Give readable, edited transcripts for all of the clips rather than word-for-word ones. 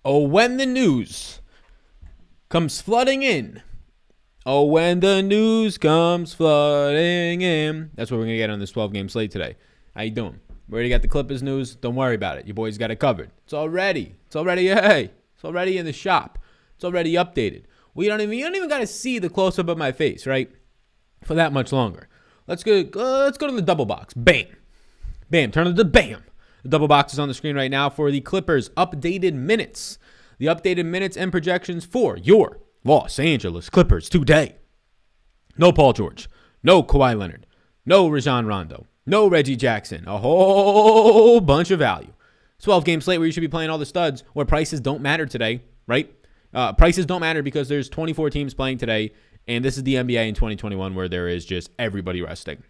Oh, when the news comes flooding in. Oh, when the news comes flooding in. That's what we're going to get on this 12-game slate today. How you doing? We already got the Clippers news. Don't worry about it. Your boys got it covered. It's already in the shop. It's already updated. You don't even got to see the close-up of my face, right? For that much longer. Let's go to the double box. Bam. Bam. Turn it to bam. The double box is on the screen right now for the Clippers updated minutes. The updated minutes and projections for your Los Angeles Clippers today. No Paul George. No Kawhi Leonard. No Rajon Rondo. No Reggie Jackson. A whole bunch of value. 12-game slate where you should be playing all the studs where prices don't matter today, right? Prices don't matter because there's 24 teams playing today, and this is the NBA in 2021 where there is just everybody resting.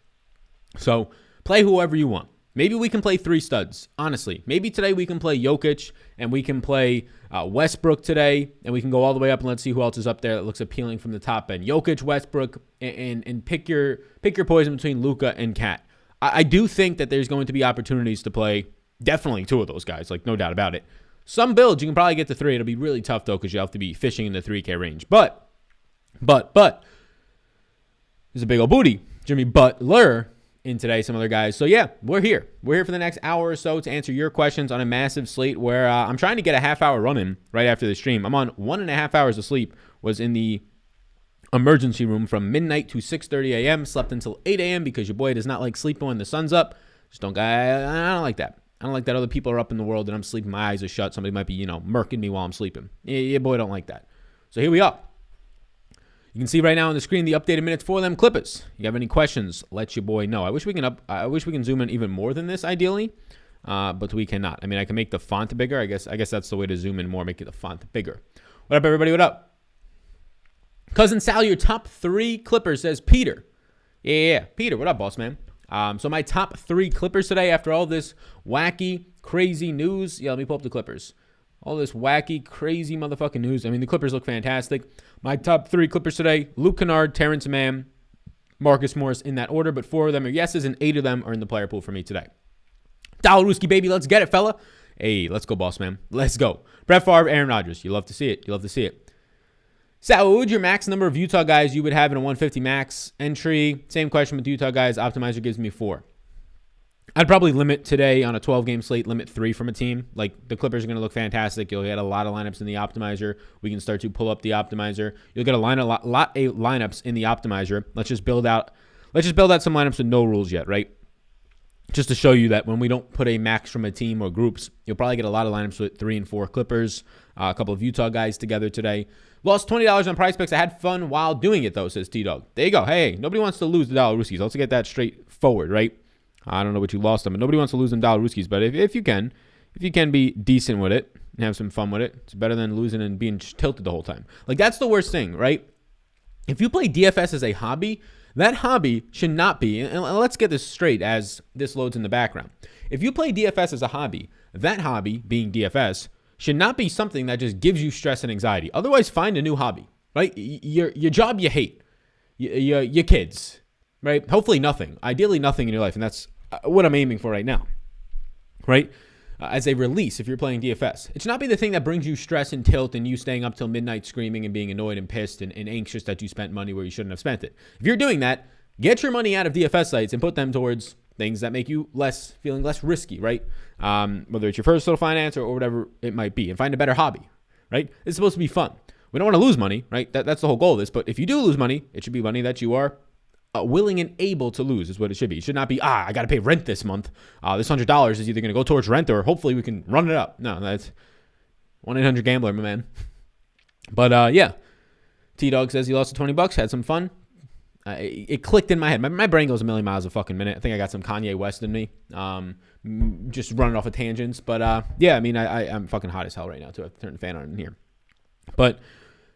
So play whoever you want. Maybe we can play three studs, honestly. Maybe today we can play Jokic and we can play Westbrook today, and we can go all the way up and let's see who else is up there that looks appealing from the top end. Jokic, Westbrook, and pick your poison between Luka and Kat. I do think that there's going to be opportunities to play definitely two of those guys, like no doubt about it. Some builds you can probably get to three. It'll be really tough though because you have to be fishing in the 3K range. But there's a big old booty, Jimmy Butler. In today, some other guys. So yeah, we're here. We're here for the next hour or so to answer your questions on a massive slate where I'm trying to get a half-hour run-in right after the stream. I'm on 1.5 hours of sleep. Was in the emergency room from midnight to 6:30 a.m. Slept until 8 a.m. because your boy does not like sleeping when the sun's up. I don't like that. I don't like that other people are up in the world and I'm sleeping. My eyes are shut. Somebody might be, murking me while I'm sleeping. Your boy don't like that. So here we are. You can see right now on the screen the updated minutes for them Clippers. You have any questions, let your boy know. I wish we can zoom in even more than this ideally, but we cannot. I mean, I can make the font bigger. I guess that's the way to zoom in more, make the font bigger. What up, everybody? What up? Cousin Sal, your top 3 Clippers, says Peter. Yeah. Peter, what up, boss man? So my top 3 Clippers today after all this wacky, crazy news. Yeah, let me pull up the Clippers. All this wacky, crazy motherfucking news. I mean, the Clippers look fantastic. My top 3 Clippers today, Luke Kennard, Terrence Mann, Marcus Morris in that order, but 4 of them are yeses and 8 of them are in the player pool for me today. Dalaruski, baby, let's get it, fella. Hey, let's go, boss man. Let's go. Brett Favre, Aaron Rodgers. You love to see it. Sal, what would your max number of Utah guys you would have in a 150 max entry? Same question with Utah guys. Optimizer gives me 4. I'd probably limit today on a 12-game slate, limit 3 from a team. Like, the Clippers are going to look fantastic. You'll get a lot of lineups in the optimizer. We can start to pull up the optimizer. You'll get a lot of lineups in the optimizer. Let's just build out some lineups with no rules yet, right? Just to show you that when we don't put a max from a team or groups, you'll probably get a lot of lineups with 3 and 4 Clippers, a couple of Utah guys together today. Lost $20 on Prize Picks. I had fun while doing it, though, says T-Dog. There you go. Hey, nobody wants to lose the Dalaruskis. Let's get that straightforward, right? I don't know what you lost them, but nobody wants to lose them Dalaruskis. But if you can be decent with it and have some fun with it, it's better than losing and being tilted the whole time. Like, that's the worst thing, right? If you play DFS as a hobby, that hobby should not be, and let's get this straight as this loads in the background. If you play DFS as a hobby, that hobby, being DFS, should not be something that just gives you stress and anxiety. Otherwise, find a new hobby, right? Your job you hate, your kids, right? Hopefully nothing. Ideally nothing in your life, and that's what I'm aiming for right now, right? As a release, if you're playing DFS. It should not be the thing that brings you stress and tilt and you staying up till midnight screaming and being annoyed and pissed and anxious that you spent money where you shouldn't have spent it. If you're doing that, get your money out of DFS sites and put them towards things that make you feeling less risky, right? Whether it's your personal finance or whatever it might be, and find a better hobby, right? It's supposed to be fun. We don't want to lose money, right? That's the whole goal of this. But if you do lose money, it should be money that you are willing and able to lose is what it should be. It should not be, I got to pay rent this month. This $100 is either going to go towards rent or hopefully we can run it up. No, that's 1-800-GAMBLER, my man. But yeah, T-Dog says he lost $20, had some fun. It clicked in my head. My brain goes a million miles a fucking minute. I think I got some Kanye West in me, just running off of tangents. But yeah, I mean, I'm fucking hot as hell right now too. I have to turn the fan on in here. But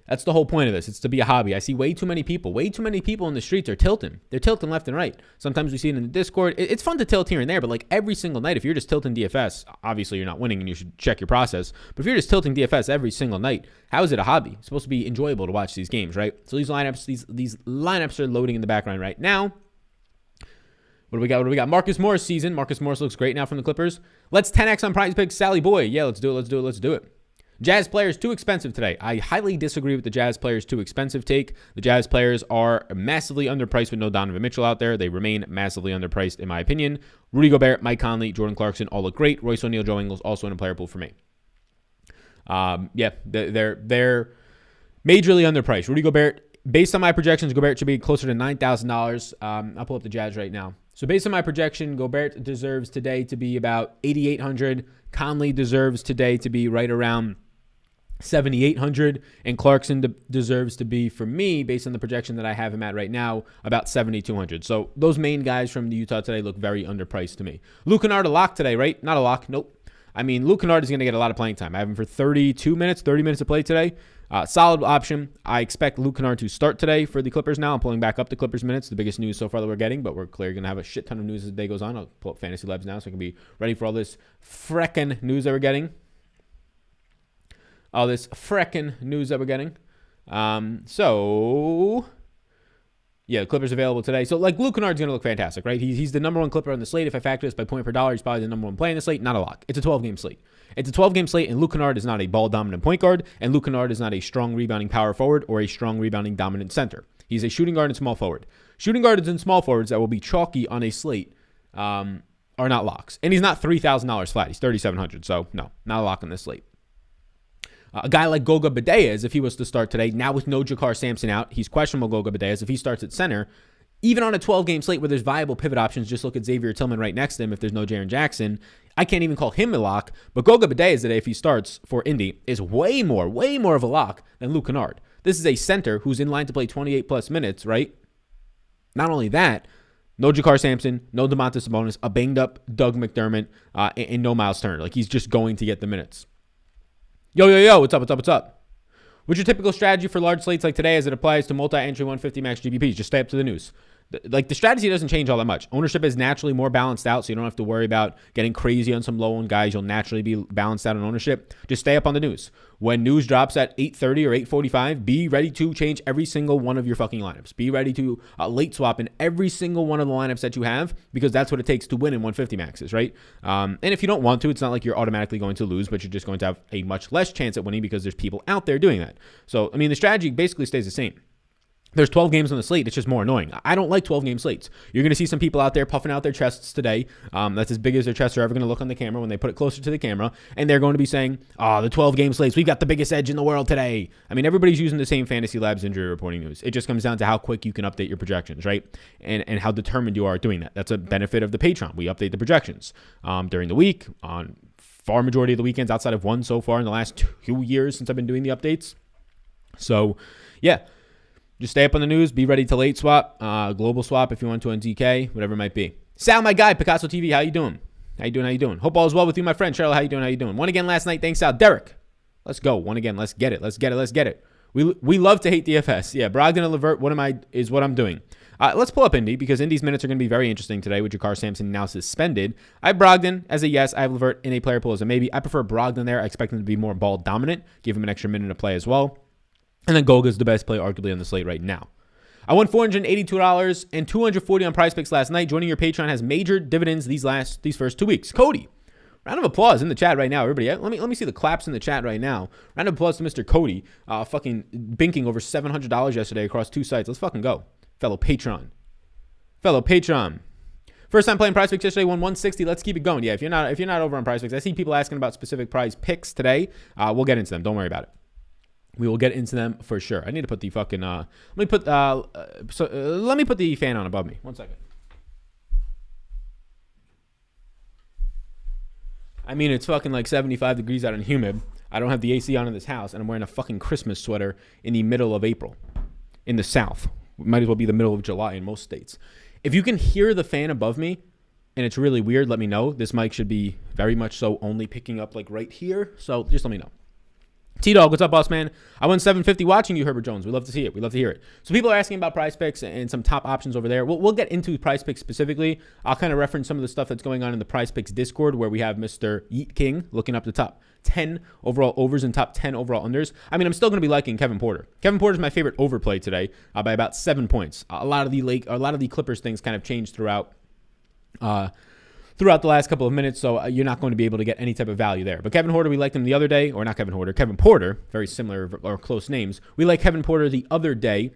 that's the whole point of this. It's to be a hobby. I see way too many people in the streets are tilting. They're tilting left and right. Sometimes we see it in the Discord. It's fun to tilt here and there, but like every single night, if you're just tilting DFS, obviously you're not winning and you should check your process. But if you're just tilting DFS every single night, how is it a hobby? It's supposed to be enjoyable to watch these games, right? So these lineups are loading in the background right now. What do we got? Marcus Morris season. Marcus Morris looks great now from the Clippers. Let's 10x on Prize Picks. Sally boy. Yeah, let's do it. Jazz players too expensive today. I highly disagree with the Jazz players too expensive take. The Jazz players are massively underpriced with no Donovan Mitchell out there. They remain massively underpriced in my opinion. Rudy Gobert, Mike Conley, Jordan Clarkson all look great. Royce O'Neal, Joe Ingles also in a player pool for me. They're majorly underpriced. Rudy Gobert, based on my projections, Gobert should be closer to $9,000. I'll pull up the Jazz right now. So based on my projection, Gobert deserves today to be about $8,800. Conley deserves today to be right around $7,800, and Clarkson deserves to be, for me, based on the projection that I have him at right now, about $7,200. So those main guys from the Utah today look very underpriced to me. Luke Kennard a lock today, right? Not a lock. Nope. I mean, Luke Kennard is going to get a lot of playing time. I have him for 30 minutes of play today. Solid option. I expect Luke Kennard to start today for the Clippers now. I'm pulling back up the Clippers minutes, the biggest news so far that we're getting, but we're clearly going to have a shit ton of news as the day goes on. I'll pull up Fantasy Labs now so I can be ready for all this freckin' news that we're getting. Yeah, Clippers available today. So, like, Luke Kennard's going to look fantastic, right? He's the number one Clipper on the slate. If I factor this by point per dollar, he's probably the number one play in the slate. Not a lock. It's a 12-game slate. It's a 12-game slate, and Luke Kennard is not a ball-dominant point guard, and Luke Kennard is not a strong rebounding power forward or a strong rebounding dominant center. He's a shooting guard and small forward. Shooting guards and small forwards that will be chalky on a slate are not locks. And he's not $3,000 flat. He's $3,700. So, no, not a lock on this slate. A guy like Goga Badeas, if he was to start today, now with no Jakar Sampson out, he's questionable. Goga Badeas, if he starts at center, even on a 12-game slate where there's viable pivot options, just look at Xavier Tillman right next to him if there's no Jaren Jackson. I can't even call him a lock, but Goga Badeas today, if he starts for Indy, is way more of a lock than Luke Kennard. This is a center who's in line to play 28-plus minutes, right? Not only that, no Jakar Sampson, no Domantas Sabonis, a banged-up Doug McDermott, and no Miles Turner. Like, he's just going to get the minutes. Yo, what's up? What's your typical strategy for large slates like today as it applies to multi-entry 150 max GPPs? Just stay up to the news. The strategy doesn't change all that much. Ownership is naturally more balanced out, so you don't have to worry about getting crazy on some low-owned guys. You'll naturally be balanced out on ownership. Just stay up on the news. When news drops at 8:30 or 8:45, be ready to change every single one of your fucking lineups. Be ready to late swap in every single one of the lineups that you have, because that's what it takes to win in 150 maxes, right? And if you don't want to, it's not like you're automatically going to lose, but you're just going to have a much less chance at winning because there's people out there doing that. So, I mean, the strategy basically stays the same. There's 12 games on the slate. It's just more annoying. I don't like 12-game slates. You're going to see some people out there puffing out their chests today. That's as big as their chests are ever going to look on the camera when they put it closer to the camera. And they're going to be saying, the 12-game slates, we've got the biggest edge in the world today. I mean, everybody's using the same Fantasy Labs injury reporting news. It just comes down to how quick you can update your projections, right? And how determined you are doing that. That's a benefit of the Patreon. We update the projections during the week, on far majority of the weekends, outside of one so far in the last 2 years since I've been doing the updates. So, yeah. Just stay up on the news. Be ready to late swap, global swap if you want to on DK, whatever it might be. Sal, my guy, Picasso TV, how you doing? How you doing? Hope all is well with you, my friend. Cheryl, how you doing? Won again last night. Thanks, Sal. Derek, let's go. Won again. Let's get it. We love to hate DFS. Yeah, Brogdon and Levert, what I'm doing. Let's pull up Indy, because Indy's minutes are going to be very interesting today with Jakar Sampson now suspended. I have Brogdon as a yes. I have Levert in a player pool as a maybe. I prefer Brogdon there. I expect him to be more ball dominant. Give him an extra minute to play as well. And then Goga's the best play arguably on the slate right now. I won $482 and $240 on Prize Picks last night. Joining your Patreon has major dividends these first 2 weeks. Cody, round of applause in the chat right now, everybody. Let me see the claps in the chat right now. Round of applause to Mr. Cody, fucking binking over $700 yesterday across 2 sites. Let's fucking go, fellow Patreon. First time playing Prize Picks yesterday, won 160. Let's keep it going. Yeah, if you're not over on Prize Picks, I see people asking about specific Prize Picks today. We'll get into them. Don't worry about it. We will get into them for sure. I need to put the fucking let me put the fan on above me. 1 second. I mean, it's fucking like 75 degrees out and humid. I don't have the AC on in this house, and I'm wearing a fucking Christmas sweater in the middle of April in the South. It might as well be the middle of July in most states. If you can hear the fan above me and it's really weird, let me know. This mic should be very much so only picking up like right here. So just let me know. T-Dog, what's up, boss man? I won $750 watching you, Herbert Jones. We love to see it. We love to hear it. So people are asking about Prize Picks and some top options over there. We'll get into Prize Picks specifically. I'll kind of reference some of the stuff that's going on in the Prize Picks Discord, where we have Mr. Yeet King looking up the top 10 overall overs and top 10 overall unders. I mean, I'm still going to be liking Kevin Porter. Kevin Porter is my favorite overplay today by about 7 points. A lot of the Clippers things kind of changed throughout throughout the last couple of minutes, so you're not going to be able to get any type of value there. But Kevin Porter, we liked him the other day, or not Kevin Porter, Kevin Porter, very similar or close names. We like Kevin Porter the other day.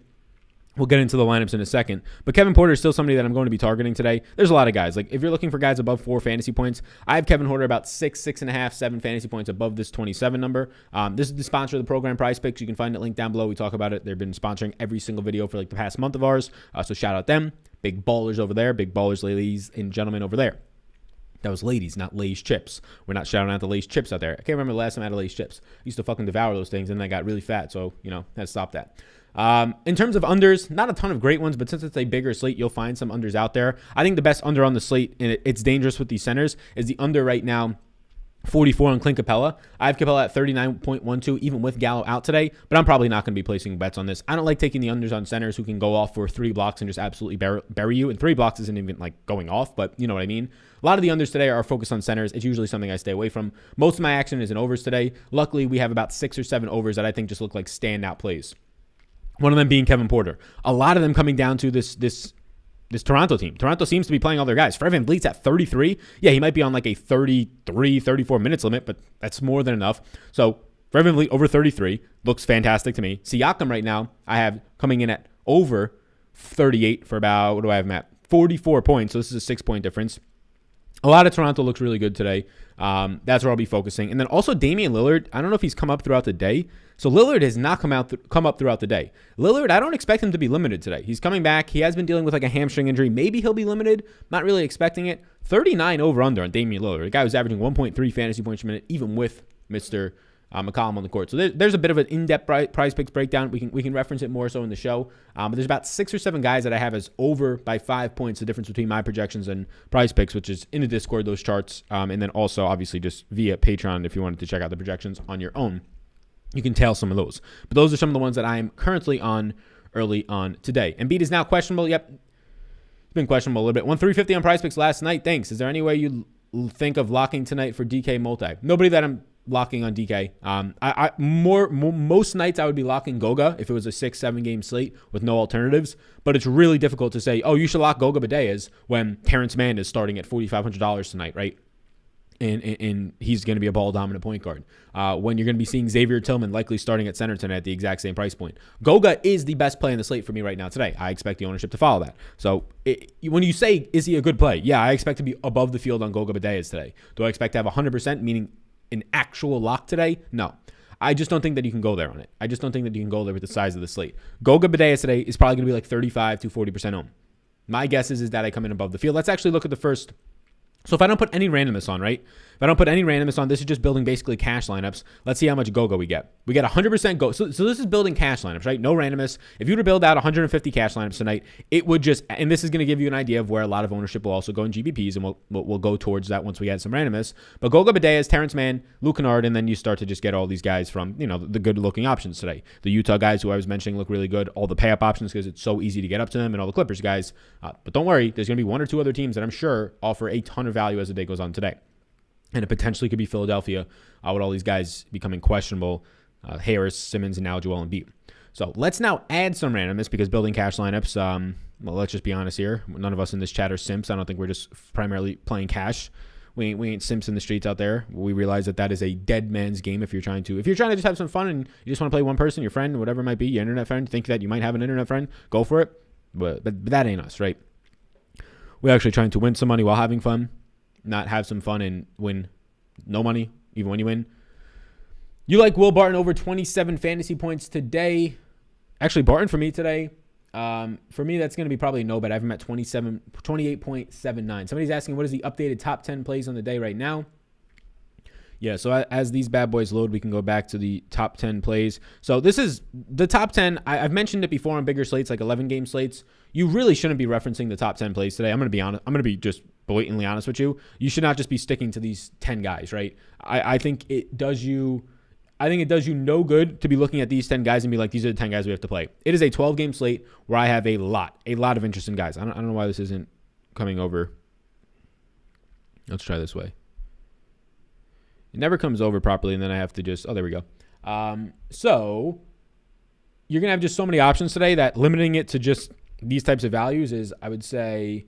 We'll get into the lineups in a second. But Kevin Porter is still somebody that I'm going to be targeting today. There's a lot of guys. Like, if you're looking for guys above 4 fantasy points, I have Kevin Porter about 6.5, 7 fantasy points above this 27 number. This is the sponsor of the program, Prize Picks. You can find it linked down below. We talk about it. They've been sponsoring every single video for like the past month of ours. So shout out them. Big ballers over there. Big ballers, ladies and gentlemen over there. That was ladies, not Lay's chips. We're not shouting out the Lay's chips out there. I can't remember the last time I had a Lay's chips. I used to fucking devour those things, and then I got really fat. So, had to stop that. In terms of unders, not a ton of great ones, but since it's a bigger slate, you'll find some unders out there. I think the best under on the slate, and it's dangerous with these centers, is the under right now, 44 on Clint Capella. I have Capella at 39.12, even with Gallo out today, but I'm probably not going to be placing bets on this. I don't like taking the unders on centers who can go off for 3 blocks and just absolutely bury you. And 3 blocks isn't even like going off, but you know what I mean. A lot of the unders today are focused on centers. It's usually something I stay away from. Most of my action is in overs today. Luckily, we have about 6 or 7 overs that I think just look like standout plays. One of them being Kevin Porter. A lot of them coming down to this Toronto team. Toronto seems to be playing all their guys. Fred VanVleet's at 33. Yeah, he might be on like a 33, 34 minutes limit, but that's more than enough. So Fred VanVleet over 33 looks fantastic to me. Siakam right now, I have coming in at over 38 for about, what do I have him at? 44 points. So this is a 6-point difference. A lot of Toronto looks really good today. That's where I'll be focusing. And then also Damian Lillard. I don't know if he's come up throughout the day. So Lillard has not come up throughout the day. Lillard, I don't expect him to be limited today. He's coming back. He has been dealing with like a hamstring injury. Maybe he'll be limited. Not really expecting it. 39 over under on Damian Lillard. A guy who's averaging 1.3 fantasy points per minute, even with Mr. McCollum on the court. So there's a bit of an in-depth Prize Picks breakdown. We can reference it more so in the show. But there's about 6 or 7 guys that I have as over by 5 points, the difference between my projections and Prize Picks, which is in the Discord, those charts. And then also, obviously, just via Patreon if you wanted to check out the projections on your own. You can tail some of those. But those are some of the ones that I am currently on early on today. Embiid is now questionable. Yep. It's been questionable a little bit. 1,350 on Prize Picks last night. Thanks. Is there any way you think of locking tonight for DK multi? Nobody that I'm locking on DK. Most nights I would be locking Goga if it was a 6-7 game slate with no alternatives. But it's really difficult to say, oh, you should lock Goga Bideas when Terrence Mann is starting at $4,500 tonight, right? And he's going to be a ball-dominant point guard. When you're going to be seeing Xavier Tillman likely starting at center tonight at the exact same price point. Goga is the best play in the slate for me right now today. I expect the ownership to follow that. So when you say, is he a good play? Yeah, I expect to be above the field on Goga Bideas today. Do I expect to have 100%, meaning an actual lock today? No. I just don't think that you can go there on it. I just don't think that you can go there with the size of the slate. Goga Bideas today is probably going to be like 35 to 40% owned. My guess is that I come in above the field. Let's actually look at the first. So if I don't put any randomness on, right? If I don't put any randomness on, this is just building basically cash lineups. Let's see how much Goga we get. We get 100% Go. So this is building cash lineups, right? No randomness. If you were to build out 150 cash lineups tonight, it would just, and this is going to give you an idea of where a lot of ownership will also go in GPPs, and we'll go towards that once we add some randomness. But Goga Bideas, Terrence Mann, Luke Kennard, and then you start to just get all these guys from, the good-looking options today. The Utah guys who I was mentioning look really good. All the pay-up options because it's so easy to get up to them, and all the Clippers guys. But don't worry, there's going to be 1 or 2 other teams that I'm sure offer a ton of value as the day goes on today. And it potentially could be Philadelphia with all these guys becoming questionable, Harris, Simmons, and now Joel Embiid. So let's now add some randomness because building cash lineups, well, let's just be honest here. None of us in this chat are simps. I don't think we're just primarily playing cash. We ain't simps in the streets out there. We realize that is a dead man's game if you're trying to just have some fun and you just want to play one person, your friend, whatever it might be, your internet friend, think that you might have an internet friend, go for it. But that ain't us, right? We're actually trying to win some money while having fun. Not have some fun and win no money, even when you win. You like Will Barton over 27 fantasy points today. Actually, Barton for me today, for me, that's going to be probably no bet. I have him at 28.79. Somebody's asking, what is the updated top 10 plays on the day right now? Yeah, so as these bad boys load, we can go back to the top 10 plays. So this is the top 10. I've mentioned it before on bigger slates, like 11-game slates. You really shouldn't be referencing the top 10 plays today. I'm going to be honest. I'm going to be just blatantly honest with you. You should not just be sticking to these 10 guys, right? I think it does you no good to be looking at these 10 guys and be like, these are the 10 guys we have to play. It is a 12-game slate where I have a lot of interest in guys. I don't know why this isn't coming over. Let's try this way. It never comes over properly, and then I have to just... Oh, there we go. So you're going to have just so many options today that limiting it to just these types of values is, I would say,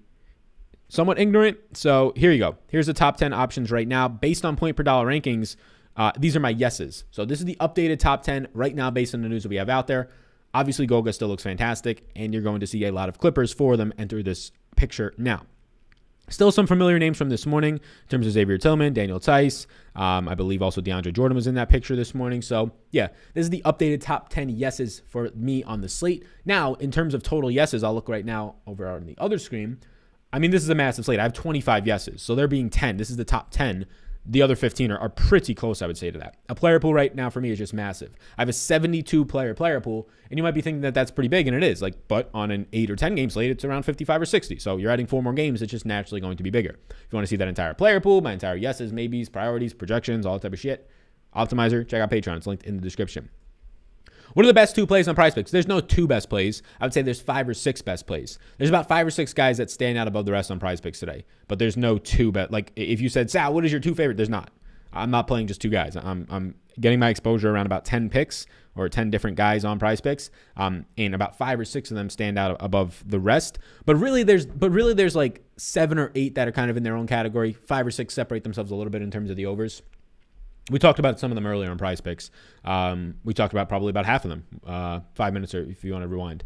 somewhat ignorant. So here you go. Here's the top 10 options right now. Based on point per dollar rankings, these are my yeses. So this is the updated top 10 right now based on the news that we have out there. Obviously, Goga still looks fantastic, and you're going to see a lot of Clippers for them enter this picture now. Still some familiar names from this morning in terms of Xavier Tillman, Daniel Tice. I believe also DeAndre Jordan was in that picture this morning. So, yeah, this is the updated top 10 yeses for me on the slate. Now, in terms of total yeses, I'll look right now over on the other screen. I mean, this is a massive slate. I have 25 yeses, so there being 10. This is the top 10. The other 15 are pretty close, I would say, to that. A player pool right now for me is just massive. I have a 72-player player pool, and you might be thinking that that's pretty big, and it is. But on an 8 or 10 game slate, it's around 55 or 60. So you're adding 4 more games, it's just naturally going to be bigger. If you want to see that entire player pool, my entire yeses, maybes, priorities, projections, all that type of shit, Optimizer, check out Patreon. It's linked in the description. What are the best 2 plays on PrizePicks? There's no 2 best plays. I would say there's 5 or 6 best plays. There's about 5 or 6 guys that stand out above the rest on PrizePicks today. But there's no 2 bet. Like if you said, Sal, what is your 2 favorite? There's not. I'm not playing just 2 guys. I'm getting my exposure around about 10 picks or 10 different guys on PrizePicks, and about 5 or 6 of them stand out above the rest. But really, there's like 7 or 8 that are kind of in their own category. 5 or 6 separate themselves a little bit in terms of the overs. We talked about some of them earlier on PrizePicks. We talked about probably about half of them. 5 minutes, or if you want to rewind.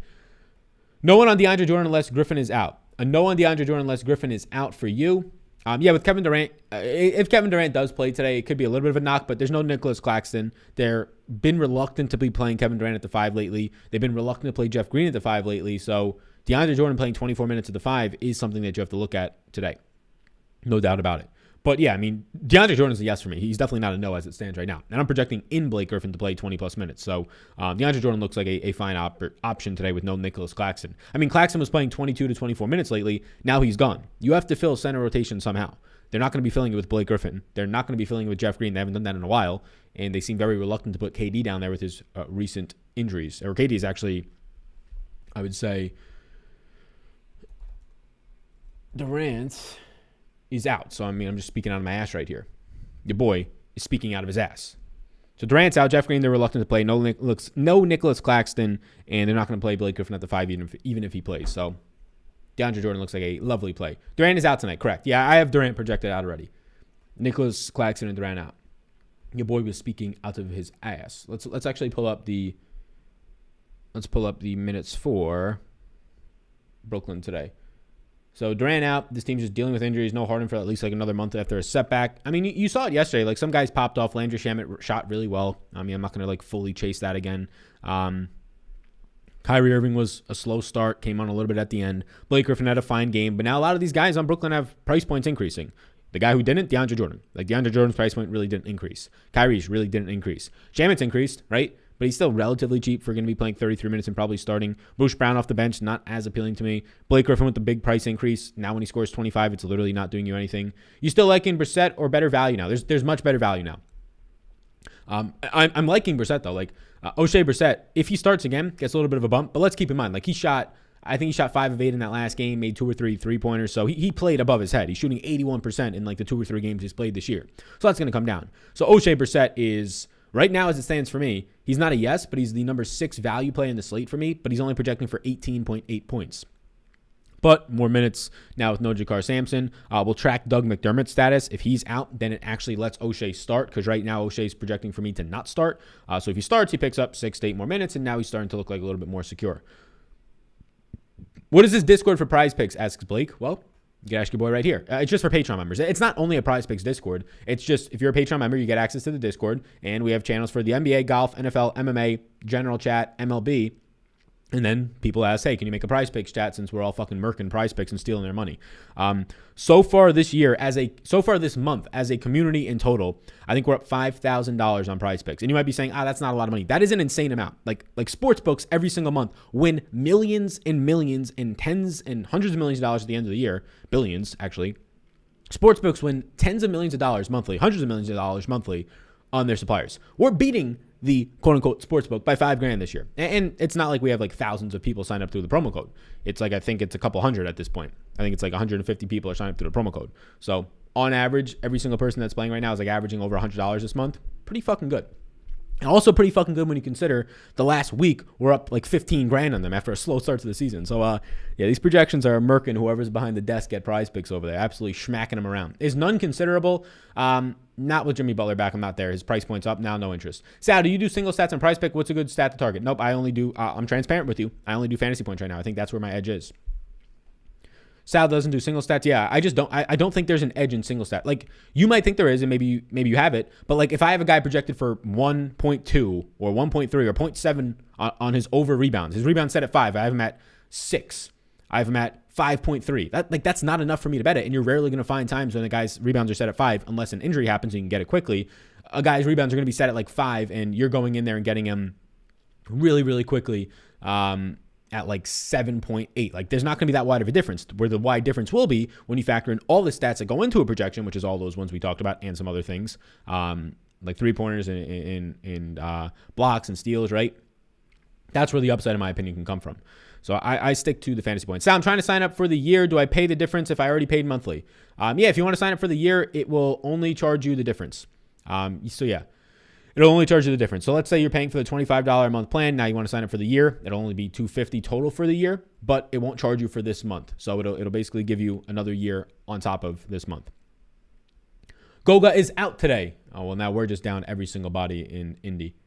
No one on DeAndre Jordan unless Griffin is out. A no on DeAndre Jordan unless Griffin is out for you. With Kevin Durant, if Kevin Durant does play today, it could be a little bit of a knock, but there's no Nicholas Claxton. They've been reluctant to be playing Kevin Durant at the 5 lately. They've been reluctant to play Jeff Green at the 5 lately. So DeAndre Jordan playing 24 minutes at the 5 is something that you have to look at today. No doubt about it. But yeah, I mean, DeAndre Jordan's a yes for me. He's definitely not a no as it stands right now. And I'm projecting in Blake Griffin to play 20-plus minutes. So DeAndre Jordan looks like a fine option today with no Nicholas Claxton. I mean, Claxton was playing 22 to 24 minutes lately. Now he's gone. You have to fill center rotation somehow. They're not going to be filling it with Blake Griffin. They're not going to be filling it with Jeff Green. They haven't done that in a while. And they seem very reluctant to put KD down there with his recent injuries. Or KD is actually, I would say, Durant is out. So, I mean, I'm just speaking out of my ass right here. Your boy is speaking out of his ass. So, Durant's out. Jeff Green, they're reluctant to play. No Nicholas Claxton. And they're not going to play Blake Griffin at the 5 even if he plays. So, DeAndre Jordan looks like a lovely play. Durant is out tonight, correct. Yeah, I have Durant projected out already. Nicholas Claxton and Durant out. Your boy was speaking out of his ass. Let's actually pull up the minutes for Brooklyn today. So Durant out. This team's just dealing with injuries. No Harden for at least like another month after a setback. I mean, you saw it yesterday. Like some guys popped off. Landry Shamet shot really well. I mean, I'm not gonna like fully chase that again. Kyrie Irving was a slow start, came on a little bit at the end. Blake Griffin had a fine game, but now a lot of these guys on Brooklyn have price points increasing. The guy who didn't, DeAndre Jordan. Like DeAndre Jordan's price point really didn't increase. Kyrie's really didn't increase. Shamet's increased, right? But he's still relatively cheap for going to be playing 33 minutes and probably starting. Bruce Brown off the bench, not as appealing to me. Blake Griffin with the big price increase. Now when he scores 25, it's literally not doing you anything. You still liking Brissett or better value now? There's much better value now. I'm liking Brissett though. Like Okc Brissett, if he starts again, gets a little bit of a bump. But let's keep in mind, like I think he shot 5 of 8 in that last game, made 2 or 3 3-pointers. So he played above his head. He's shooting 81% in like the 2 or 3 games he's played this year. So that's going to come down. So Okc Brissett is right now, as it stands for me, he's not a yes, but he's the number 6 value play in the slate for me. But he's only projecting for 18.8 points. But more minutes now with no Jakar Sampson. We'll track Doug McDermott's status. If he's out, then it actually lets Okc start because right now O'Shea is projecting for me to not start. So if he starts, he picks up 6 to 8 more minutes, and now he's starting to look like a little bit more secure. What is this Discord for Prize Picks? Asks Blake. Well, you can ask your boy right here. It's just for Patreon members. It's not only a Prize Picks Discord. It's just if you're a Patreon member, you get access to the Discord, and we have channels for the NBA, golf, NFL, MMA, general chat, MLB. And then people ask, hey, can you make a Prize Picks chat since we're all fucking murking Prize Picks and stealing their money? So far this month, as a community in total, I think we're up $5,000 on Prize Picks. And you might be saying, that's not a lot of money. That is an insane amount. Like sports books every single month win millions and millions and tens and hundreds of millions of dollars at the end of the year. Billions, actually. Sports books win tens of millions of dollars monthly, hundreds of millions of dollars monthly on their suppliers. We're beating the quote-unquote sports book by $5,000 this year. And it's not like we have like thousands of people sign up through the promo code. It's like, I think it's a couple hundred at this point. I think it's like 150 people are signing up through the promo code. So on average, every single person that's playing right now is like averaging over $100 this month. Pretty fucking good. And also pretty fucking good when you consider the last week we're up like 15 grand on them after a slow start to the season. So, yeah, these projections are murking whoever's behind the desk at Prize Picks over there. Absolutely smacking them around. Is none considerable? Not with Jimmy Butler back. I'm not there. His price point's up now. No interest. Sal, do you do single stats on Prize Pick? What's a good stat to target? Nope. I only do. I'm transparent with you. I only do fantasy points right now. I think that's where my edge is. Sal doesn't do single stats. Yeah, I just don't. I don't think there's an edge in single stat. Like, you might think there is, and maybe you have it. But like, if I have a guy projected for 1.2 or 1.3 or 0.7 on his over rebounds, his rebound set at 5. I have him at 6. I have him at 5.3. That's not enough for me to bet it. And you're rarely going to find times when the guy's rebounds are set at 5, unless an injury happens and you can get it quickly. A guy's rebounds are going to be set at like 5, and you're going in there and getting him really, really quickly. At like 7.8. Like, there's not going to be that wide of a difference. Where the wide difference will be when you factor in all the stats that go into a projection, which is all those ones we talked about and some other things, like 3-pointers and blocks and steals, right? That's where the upside, in my opinion, can come from. So I stick to the fantasy points. Now, I'm trying to sign up for the year. Do I pay the difference if I already paid monthly? Yeah, if you want to sign up for the year, it will only charge you the difference. So yeah. It'll only charge you the difference. So let's say you're paying for the $25 a month plan. Now you want to sign up for the year. It'll only be $250 total for the year, but it won't charge you for this month. So it'll basically give you another year on top of this month. Goga is out today. Oh, well, now we're just down every single body in Indy.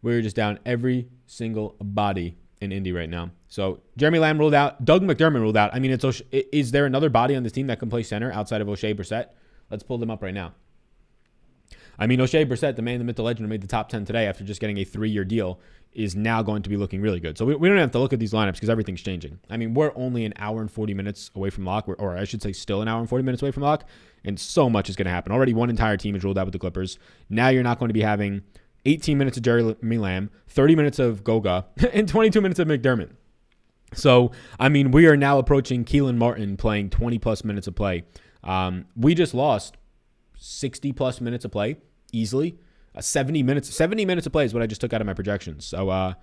We're just down every single body in Indy right now. So Jeremy Lamb ruled out. Doug McDermott ruled out. I mean, is there another body on this team that can play center outside of Okc Brissett? Let's pull them up right now. I mean, Okc Brissett, the man, the myth, the legend, who made the top 10 today after just getting a 3-year deal, is now going to be looking really good. So we don't have to look at these lineups because everything's changing. I mean, we're only an hour and 40 minutes away from lock, or I should say still an hour and 40 minutes away from lock, and so much is going to happen. Already one entire team is ruled out with the Clippers. Now you're not going to be having 18 minutes of Jeremy Lamb, 30 minutes of Goga, and 22 minutes of McDermott. So, I mean, we are now approaching Keelan Martin playing 20-plus minutes of play. We just lost 60-plus minutes of play. Easily. 70 minutes of play is what I just took out of my projections. So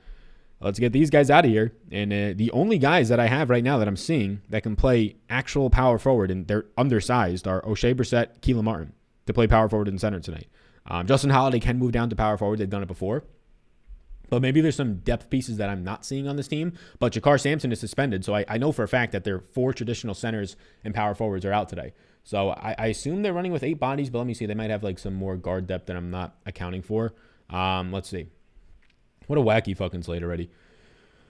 let's get these guys out of here. And the only guys that I have right now that I'm seeing that can play actual power forward, and they're undersized, are Okc Brissett, Keelan Martin to play power forward and center tonight. Justin Holiday can move down to power forward. They've done it before. But maybe there's some depth pieces that I'm not seeing on this team. But Jakar Sampson is suspended, so I know for a fact that their 4 traditional centers and power forwards are out today. So I assume they're running with 8 bodies, but let me see. They might have like some more guard depth that I'm not accounting for. Let's see. What a wacky fucking slate already.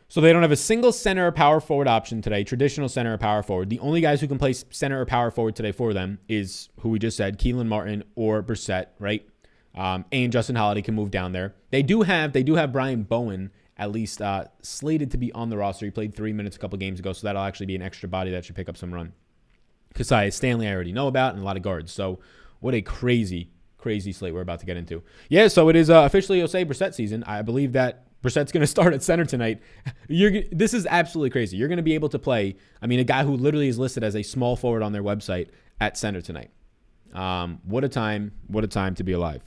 So they don't have a single center or power forward option today, traditional center or power forward. The only guys who can play center or power forward today for them is who we just said, Keelan Martin or Brissett, right? And Justin Holiday can move down there. They do have Brian Bowen at least slated to be on the roster. He played 3 minutes a couple games ago, so that'll actually be an extra body that should pick up some run. Kasai Stanley I already know about, and a lot of guards. So what a crazy slate we're about to get into. Yeah, so it is officially Okc Brissett season. I believe that Brissett's going to start at center tonight. This is absolutely crazy. You're going to be able to play, I mean, a guy who literally is listed as a small forward on their website at center tonight. What a time to be alive.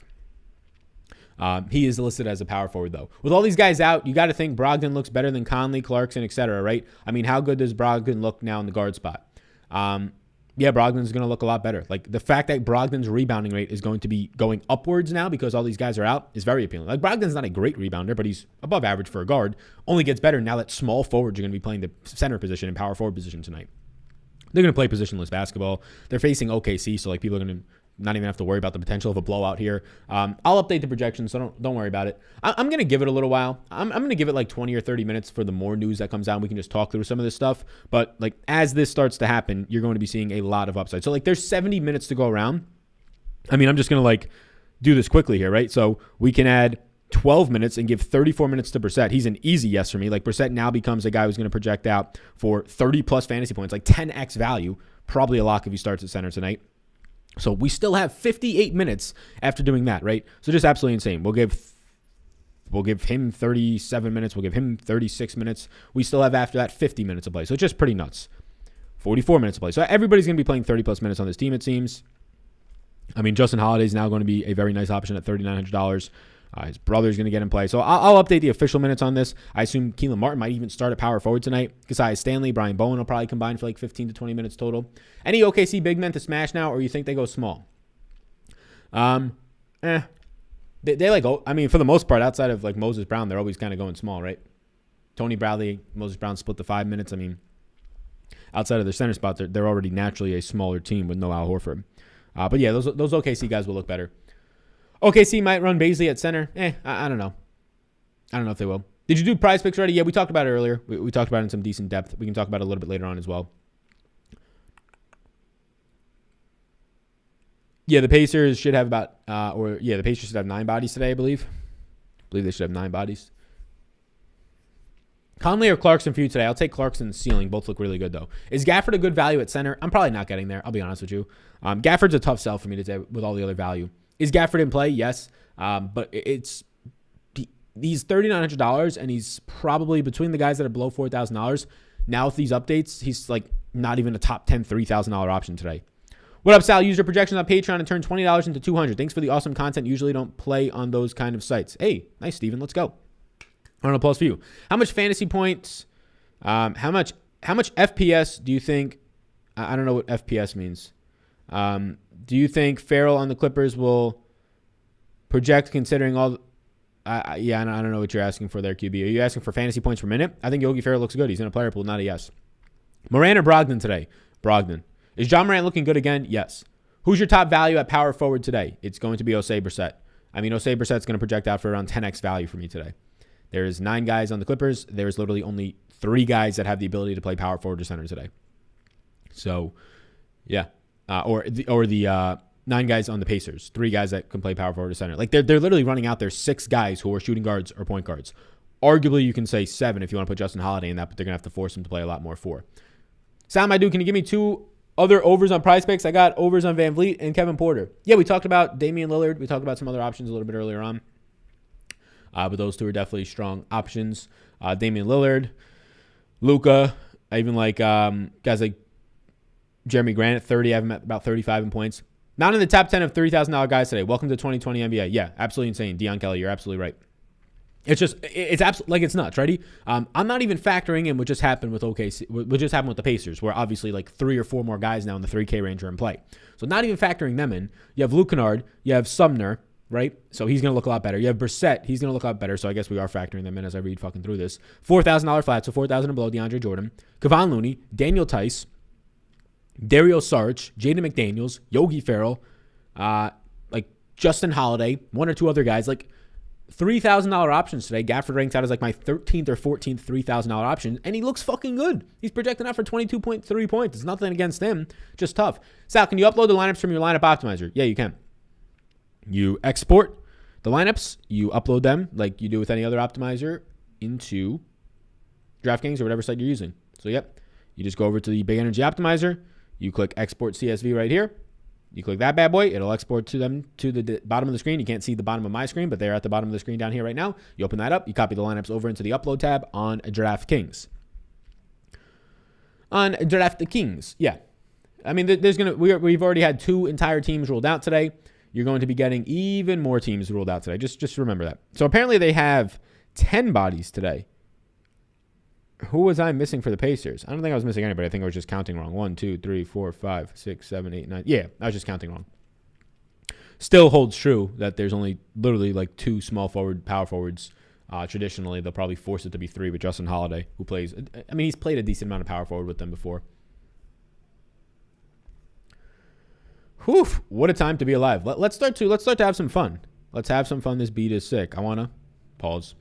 He is listed as a power forward, though. With all these guys out, you got to think Brogdon looks better than Conley, Clarkson, etc., right? I mean, how good does Brogdon look now in the guard spot? Yeah, Brogdon's going to look a lot better. Like, the fact that Brogdon's rebounding rate is going to be going upwards now because all these guys are out is very appealing. Like, Brogdon's not a great rebounder, but he's above average for a guard. Only gets better now that small forwards are going to be playing the center position and power forward position tonight. They're going to play positionless basketball. They're facing OKC, so like people are going to not even have to worry about the potential of a blowout here. I'll update the projections, so don't worry about it. I'm going to give it a little while. I'm going to give it like 20 or 30 minutes for the more news that comes out. We can just talk through some of this stuff. But like as this starts to happen, you're going to be seeing a lot of upside. So like there's 70 minutes to go around. I mean, I'm just going to like do this quickly here, right? So we can add 12 minutes and give 34 minutes to Brissett. He's an easy yes for me. Like Brissett now becomes a guy who's going to project out for 30 plus fantasy points, like 10x value. Probably a lock if he starts at center tonight. So we still have 58 minutes after doing that, right? So just absolutely insane. We'll give him 37 minutes. We'll give him 36 minutes. We still have after that 50 minutes of play. So it's just pretty nuts. 44 minutes of play. So everybody's going to be playing 30 plus minutes on this team, it seems. I mean, Justin Holiday is now going to be a very nice option at $3,900. His brother's going to get in play. So I'll update the official minutes on this. I assume Keelan Martin might even start at power forward tonight. Kasai Stanley, Brian Bowen will probably combine for like 15 to 20 minutes total. Any OKC big men to smash now, or you think they go small? They like, I mean, for the most part, outside of like Moses Brown, they're always kind of going small, right? Tony Bradley, Moses Brown split the 5 minutes. I mean, outside of their center spot, they're already naturally a smaller team with no Al Horford. But yeah, those OKC guys will look better. OKC might run Baisley at center. I don't know. I don't know if they will. Did you do prize picks already? Yeah, we talked about it earlier. We talked about it in some decent depth. We can talk about it a little bit later on as well. Yeah, the Pacers should have the Pacers should have 9 bodies today, I believe. I believe they should have 9 bodies. Conley or Clarkson for you today? I'll take Clarkson's ceiling. Both look really good, though. Is Gafford a good value at center? I'm probably not getting there. I'll be honest with you. Gafford's a tough sell for me today with all the other value. Is Gafford in play? Yes. But he's $3,900, and he's probably between the guys that are below $4,000. Now with these updates, he's like not even a top 10 $3,000 option today. What up, Sal? Use your projections on Patreon and turn $20 into $200. Thanks for the awesome content. Usually don't play on those kind of sites. Hey, nice, Steven. Let's go. Round of applause for you. How much fantasy points? How much FPS do you think? I don't know what FPS means. Do you think Farrell on the Clippers will project considering all? Yeah, I don't know what you're asking for there, QB. Are you asking for fantasy points per minute? I think Yogi Ferrell looks good. He's in a player pool, not a yes. Moran or Brogdon today? Brogdon. Is John Morant looking good again? Yes. Who's your top value at power forward today? It's going to be Okc Brissett. I mean, Okc Brissett's going to project out for around 10x value for me today. There's 9 guys on the Clippers. There's literally only 3 guys that have the ability to play power forward or center today. So, yeah. Or the 9 guys on the Pacers. 3 guys that can play power forward or center. Like, they're literally running out there 6 guys who are shooting guards or point guards. Arguably, you can say 7 if you want to put Justin Holiday in that, but they're going to have to force him to play a lot more 4. Sam, my dude, can you give me 2 other overs on prize picks? I got overs on Van Vliet and Kevin Porter. Yeah, we talked about Damian Lillard. We talked about some other options a little bit earlier on. But those 2 are definitely strong options. Damian Lillard, Luka. I even like guys like Jeremy Grant at 30. I have him at about 35 in points. Not in the top 10 of $3,000 guys today. Welcome to 2020 NBA. Yeah, absolutely insane. Deion Kelly, you're absolutely right. It's absolutely like it's nuts, ready? I'm not even factoring in what just happened with OKC, what just happened with the Pacers, where obviously like 3 or 4 more guys now in the 3K range are in play. So not even factoring them in. You have Luke Kennard, you have Sumner, right? So he's going to look a lot better. You have Brissett, he's going to look a lot better. So I guess we are factoring them in as I read fucking through this. $4,000 flat, so $4,000 and below. DeAndre Jordan, Kevon Looney, Daniel Tice, Dario Saric, Jaden McDaniels, Yogi Ferrell, like Justin Holiday, 1 or 2 other guys, like $3,000 options today. Gafford ranks out as like my 13th or 14th $3,000 option, and he looks fucking good. He's projecting out for 22.3 points. It's nothing against him, just tough. Sal, can you upload the lineups from your lineup optimizer? Yeah, you can. You export the lineups, you upload them like you do with any other optimizer into DraftKings or whatever site you're using. So, yep, you just go over to the Big Energy Optimizer. You click Export CSV right here. You click that bad boy. It'll export to them to the bottom of the screen. You can't see the bottom of my screen, but they're at the bottom of the screen down here right now. You open that up. You copy the lineups over into the Upload tab on DraftKings. On DraftKings, yeah. I mean, we've already had 2 entire teams ruled out today. You're going to be getting even more teams ruled out today. Just remember that. So apparently they have 10 bodies today. Who was I missing for the Pacers? I don't think I was missing anybody. I think I was just counting wrong. 1, 2, 3, 4, 5, 6, 7, 8, 9. Yeah, I was just counting wrong. Still holds true that there's only literally like 2 small power forwards. Traditionally, they'll probably force it to be 3 with Justin Holiday, who plays. I mean, he's played a decent amount of power forward with them before. Whew, what a time to be alive. Let's start to have some fun. Let's have some fun. This beat is sick. I want to pause.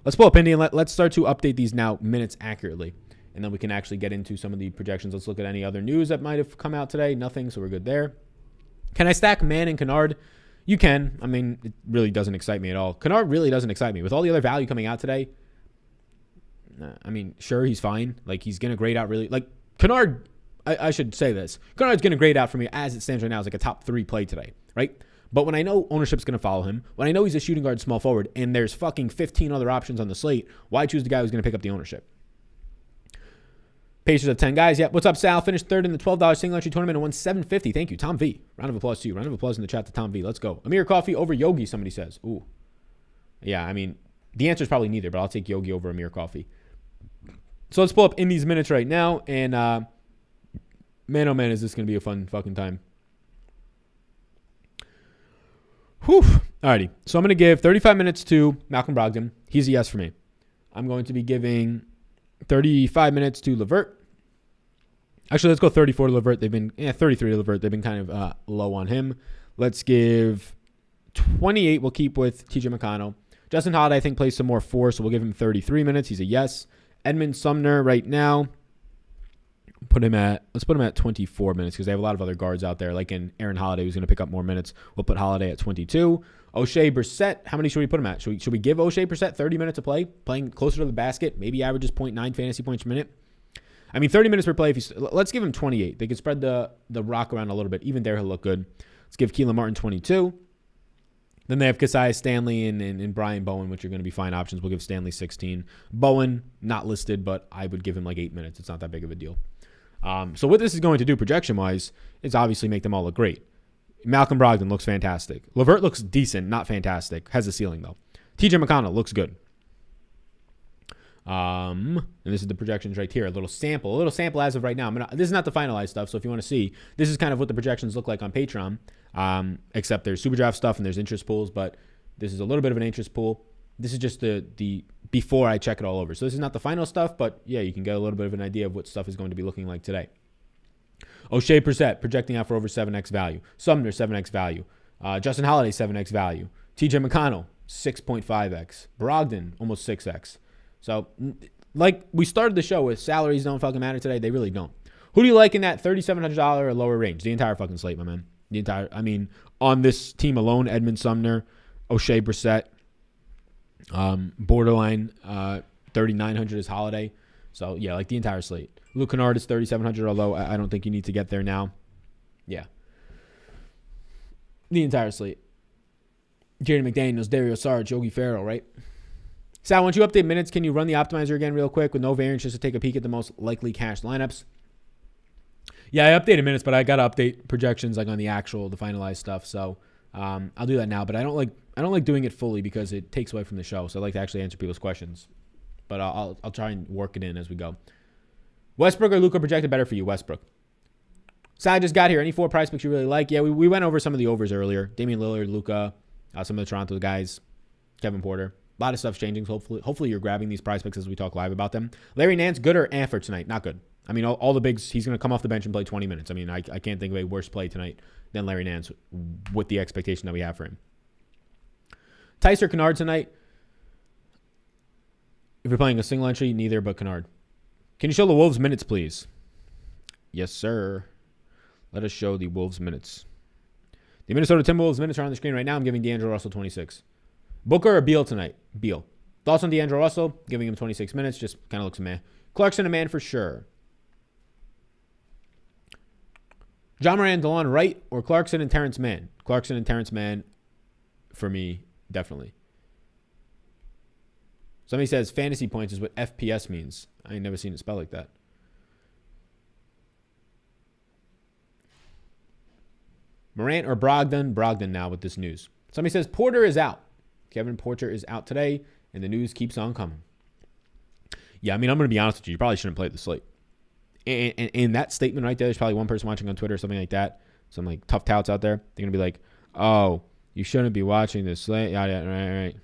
Let's pull up Indy and let's start to update these now minutes accurately. And then we can actually get into some of the projections. Let's look at any other news that might have come out today. Nothing, so we're good there. Can I stack Man and Kennard? You can. I mean, it really doesn't excite me at all. Kennard really doesn't excite me. With all the other value coming out today, I mean, sure, he's fine. Like, he's going to grade out really. Like, Kennard, I should say this. Kennard's going to grade out for me as it stands right now as like a top 3 play today, right? But when I know ownership's going to follow him, when I know he's a shooting guard small forward, and there's fucking 15 other options on the slate, why choose the guy who's going to pick up the ownership? Pacers have 10 guys. Yep. What's up, Sal? Finished 3rd in the $12 single entry tournament and won $750. Thank you, Tom V. Round of applause to you. Round of applause in the chat to Tom V. Let's go. Amir Coffee over Yogi, somebody says. Ooh. Yeah, I mean, the answer is probably neither, but I'll take Yogi over Amir Coffee. So let's pull up in these minutes right now, and man, oh man, is this going to be a fun fucking time. Whew. Alrighty. So I'm going to give 35 minutes to Malcolm Brogdon. He's a yes for me. I'm going to be giving 35 minutes to LeVert. Actually, let's go 34 to LeVert. 33 to LeVert. They've been kind of low on him. Let's give 28. We'll keep with TJ McConnell. Justin Holiday, I think, plays some more 4, so we'll give him 33 minutes. He's a yes. Edmund Sumner right now. Let's put him at 24 minutes because they have a lot of other guards out there, like in Aaron Holiday, who's going to pick up more minutes. We'll put Holiday at 22. O'Shea Brissett, how many should we put him at? Should we give O'Shea Brissett 30 minutes of play, playing closer to the basket, maybe averages 0.9 fantasy points per minute? I mean, 30 minutes per play. Let's give him 28. They could spread the rock around a little bit. Even there, he'll look good. Let's give Keelan Martin 22. Then they have Cassius Stanley and Brian Bowen, which are going to be fine options. We'll give Stanley 16. Bowen, not listed, but I would give him like 8 minutes. It's not that big of a deal. So what this is going to do projection-wise is obviously make them all look great. Malcolm Brogdon looks fantastic. LeVert looks decent, not fantastic. Has a ceiling, though. TJ McConnell looks good. And this is the projections right here. A little sample as of right now. This is not the finalized stuff, so if you want to see, this is kind of what the projections look like on Patreon, except there's SuperDraft stuff and there's interest pools, but this is a little bit of an interest pool. This is just the before I check it all over. So this is not the final stuff, but yeah, you can get a little bit of an idea of what stuff is going to be looking like today. O'Shea Brissett projecting out for over 7x value. Sumner 7x value. Justin Holiday 7x value. TJ McConnell 6.5x. Brogdon almost 6x. So like we started the show with, salaries don't fucking matter today. They really don't. Who do you like in that $3,700 or lower range? The entire fucking slate, my man. On this team alone, Edmund Sumner, O'Shea Brissett, borderline 3,900 is Holiday. So yeah, like the entire slate. Luke Kennard is 3,700, although I don't think you need to get there now. Yeah. The entire slate. Jaden McDaniels, Dario Saric, Yogi Ferrell, right? Sal, once you update minutes, can you run the optimizer again real quick with no variance just to take a peek at the most likely cash lineups? Yeah, I updated minutes, but I got to update projections like on the finalized stuff. So I'll do that now, but I don't like doing it fully because it takes away from the show. So I like to actually answer people's questions. But I'll try and work it in as we go. Westbrook or Luka projected better for you? Westbrook. So I just got here. Any 4 price picks you really like? Yeah, we went over some of the overs earlier. Damian Lillard, Luka, some of the Toronto guys, Kevin Porter. A lot of stuff's changing. So hopefully you're grabbing these price picks as we talk live about them. Larry Nance, good or for tonight? Not good. I mean, all the bigs, he's going to come off the bench and play 20 minutes. I mean, I can't think of a worse play tonight than Larry Nance with the expectation that we have for him. Tice or Kennard tonight? If you're playing a single entry, neither but Kennard. Can you show the Wolves minutes, please? Yes, sir. Let us show the Wolves minutes. The Minnesota Timberwolves minutes are on the screen right now. I'm giving D'Angelo Russell 26. Booker or Beal tonight? Beal. Thoughts on D'Angelo Russell? Giving him 26 minutes. Just kind of looks a man. Clarkson a man for sure. John Moran, DeLon Wright, or Clarkson and Terrence Mann? Clarkson and Terrence Mann for me, definitely. Somebody says fantasy points is what FPS means. I ain't never seen it spelled like that. Morant or Brogdon? Brogdon now with this news. Somebody says Porter is out. Kevin Porter is out today, and the news keeps on coming. Yeah, I mean, I'm going to be honest with you. You probably shouldn't play the slate. And in that statement right there, there's probably one person watching on Twitter or something like that. Some like tough touts out there. They're going to be like, oh, you shouldn't be watching this slate. Yeah, right.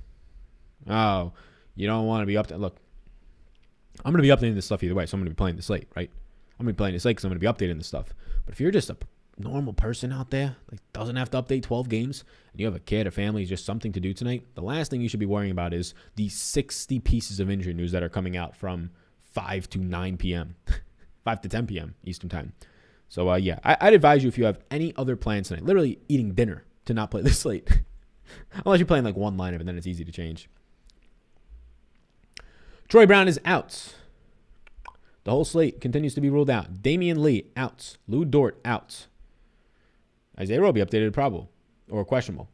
Oh, you don't want to be up to... Look, I'm going to be updating this stuff either way, so I'm going to be playing the slate, right? I'm going to be playing the slate because I'm going to be updating this stuff. But if you're just a normal person out there, like doesn't have to update 12 games, and you have a kid, a family, just something to do tonight, the last thing you should be worrying about is the 60 pieces of injury news that are coming out from 5 to 9 p.m., 5 to 10 p.m. Eastern time. So, yeah, I'd advise you if you have any other plans tonight, literally eating dinner, to not play this slate. Unless you're playing like one lineup, and then it's easy to change. Troy Brown is out. The whole slate continues to be ruled out. Damian Lee, out. Lou Dort, out. Isaiah Roby updated probable or questionable.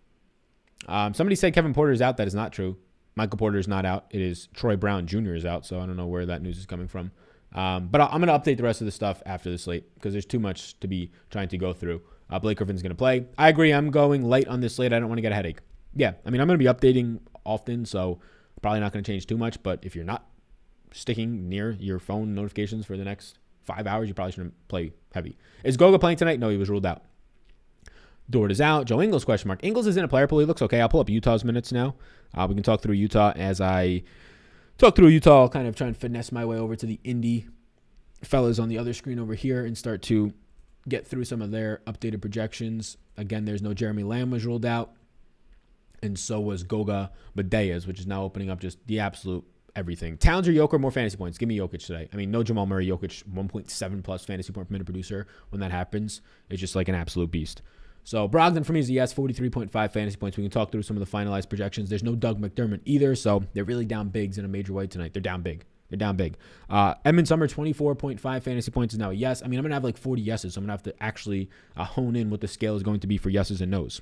Somebody said Kevin Porter is out. That is not true. Michael Porter is not out. It is Troy Brown Jr. is out, so I don't know where that news is coming from. But I'm going to update the rest of the stuff after the slate because there's too much to be trying to go through. Blake Griffin's going to play. I agree. I'm going late on this slate. I don't want to get a headache. Yeah, I mean, I'm going to be updating often, so probably not going to change too much. But if you're not sticking near your phone notifications for the next 5 hours, you probably shouldn't play heavy. Is Goga playing tonight? No, he was ruled out. Dort is out. Joe Ingles, question mark. Ingles is in a player pool. He looks okay. I'll pull up Utah's minutes now. We can talk through Utah as I talk through Utah. I'll kind of try and finesse my way over to the Indy fellas on the other screen over here and start to get through some of their updated projections. Again, there's no Jeremy Lamb was ruled out. And so was Goga Badeas, which is now opening up just the absolute everything. Towns or Jokic, more fantasy points. Give me Jokic today. I mean, no Jamal Murray. Jokic, 1.7 plus fantasy point per minute producer. When that happens, it's just like an absolute beast. So Brogdon for me is a yes, 43.5 fantasy points. We can talk through some of the finalized projections. There's no Doug McDermott either, so they're really down bigs in a major way tonight. They're down big. Edmund Summer, 24.5 fantasy points is now a yes. I mean, I'm going to have like 40 yeses, so I'm going to have to actually hone in what the scale is going to be for yeses and nos.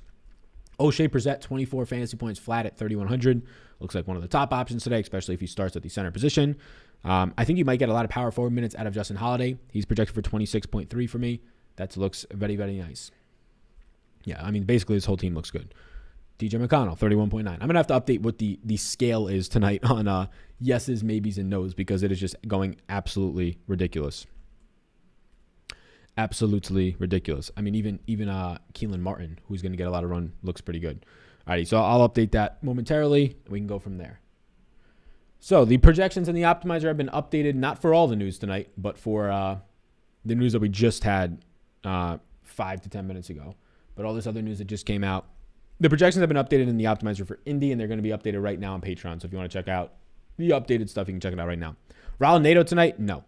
O'Shea Brissett, 24 fantasy points flat at 3,100. Looks like one of the top options today, especially if he starts at the center position. I think you might get a lot of power forward minutes out of Justin Holiday. He's projected for 26.3 for me. That looks very, very nice. Yeah, I mean, basically this whole team looks good. DJ McConnell, 31.9. I'm going to have to update what the scale is tonight on yeses, maybes, and nos because it is just going absolutely ridiculous. Absolutely ridiculous. I mean, even Keelan Martin, who's going to get a lot of run, looks pretty good. Alrighty, so I'll update that momentarily. We can go from there. So the projections in the optimizer have been updated, not for all the news tonight, but for the news that we just had 5 to 10 minutes ago. But all this other news that just came out. The projections have been updated in the optimizer for Indy, and they're going to be updated right now on Patreon. So if you want to check out the updated stuff, you can check it out right now. Raul Nato tonight? No.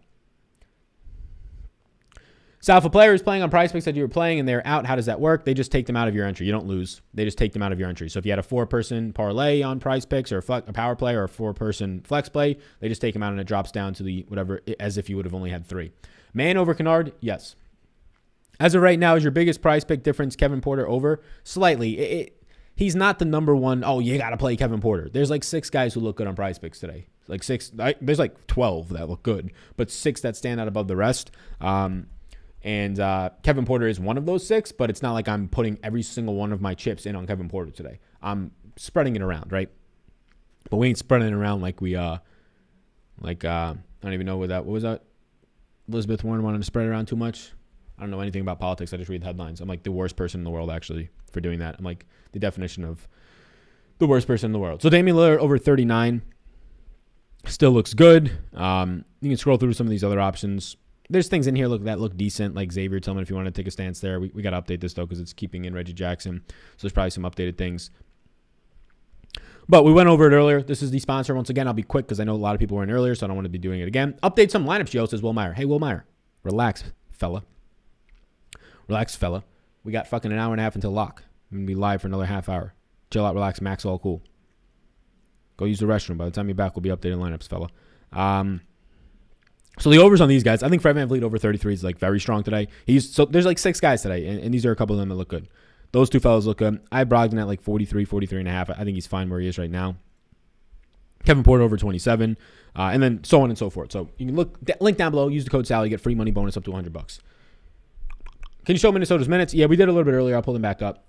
So if a player is playing on price picks that you were playing and they're out, how does that work? They just take them out of your entry. You don't lose. They just take them out of your entry. So if you had a 4-person parlay on price picks or a power play or a 4-person flex play, they just take them out and it drops down to the whatever, as if you would have only had 3. Man over Kennard? Yes. As of right now, is your biggest price pick difference Kevin Porter over? Slightly. He's not the number one, oh, you got to play Kevin Porter. There's like 6 guys who look good on price picks today. Like 6. There's like 12 that look good, but 6 that stand out above the rest. And Kevin Porter is one of those 6, but it's not like I'm putting every single one of my chips in on Kevin Porter today. I'm spreading it around, right? But we ain't spreading it around like we, I don't even know what was that? Elizabeth Warren wanted to spread it around too much. I don't know anything about politics. I just read the headlines. I'm like the worst person in the world, actually, for doing that. I'm like the definition of the worst person in the world. So Damian Lillard over 39 still looks good. You can scroll through some of these other options. There's things in here that look decent, like Xavier Tillman, if you want to take a stance there. We got to update this, though, because it's keeping in Reggie Jackson. So there's probably some updated things. But we went over it earlier. This is the sponsor. Once again, I'll be quick because I know a lot of people were in earlier, so I don't want to be doing it again. Update some lineups, Joe, says Will Meyer. Hey, Will Meyer, relax, fella. Relax, fella. We got fucking an hour and a half until lock. I'm going to be live for another half hour. Chill out, relax, max, all cool. Go use the restroom. By the time you're back, we'll be updating lineups, fella. So the overs on these guys, I think Fred VanVleet over 33 is like very strong today. There's like 6 guys today, and these are a couple of them that look good. Those 2 fellas look good. I had Brogdon at like 43 and a half. I think he's fine where he is right now. Kevin Porter over 27, and then so on and so forth. So you can look, link down below, use the code Sally, get free money bonus up to $100. Can you show Minnesota's minutes? Yeah, we did a little bit earlier. I'll pull them back up.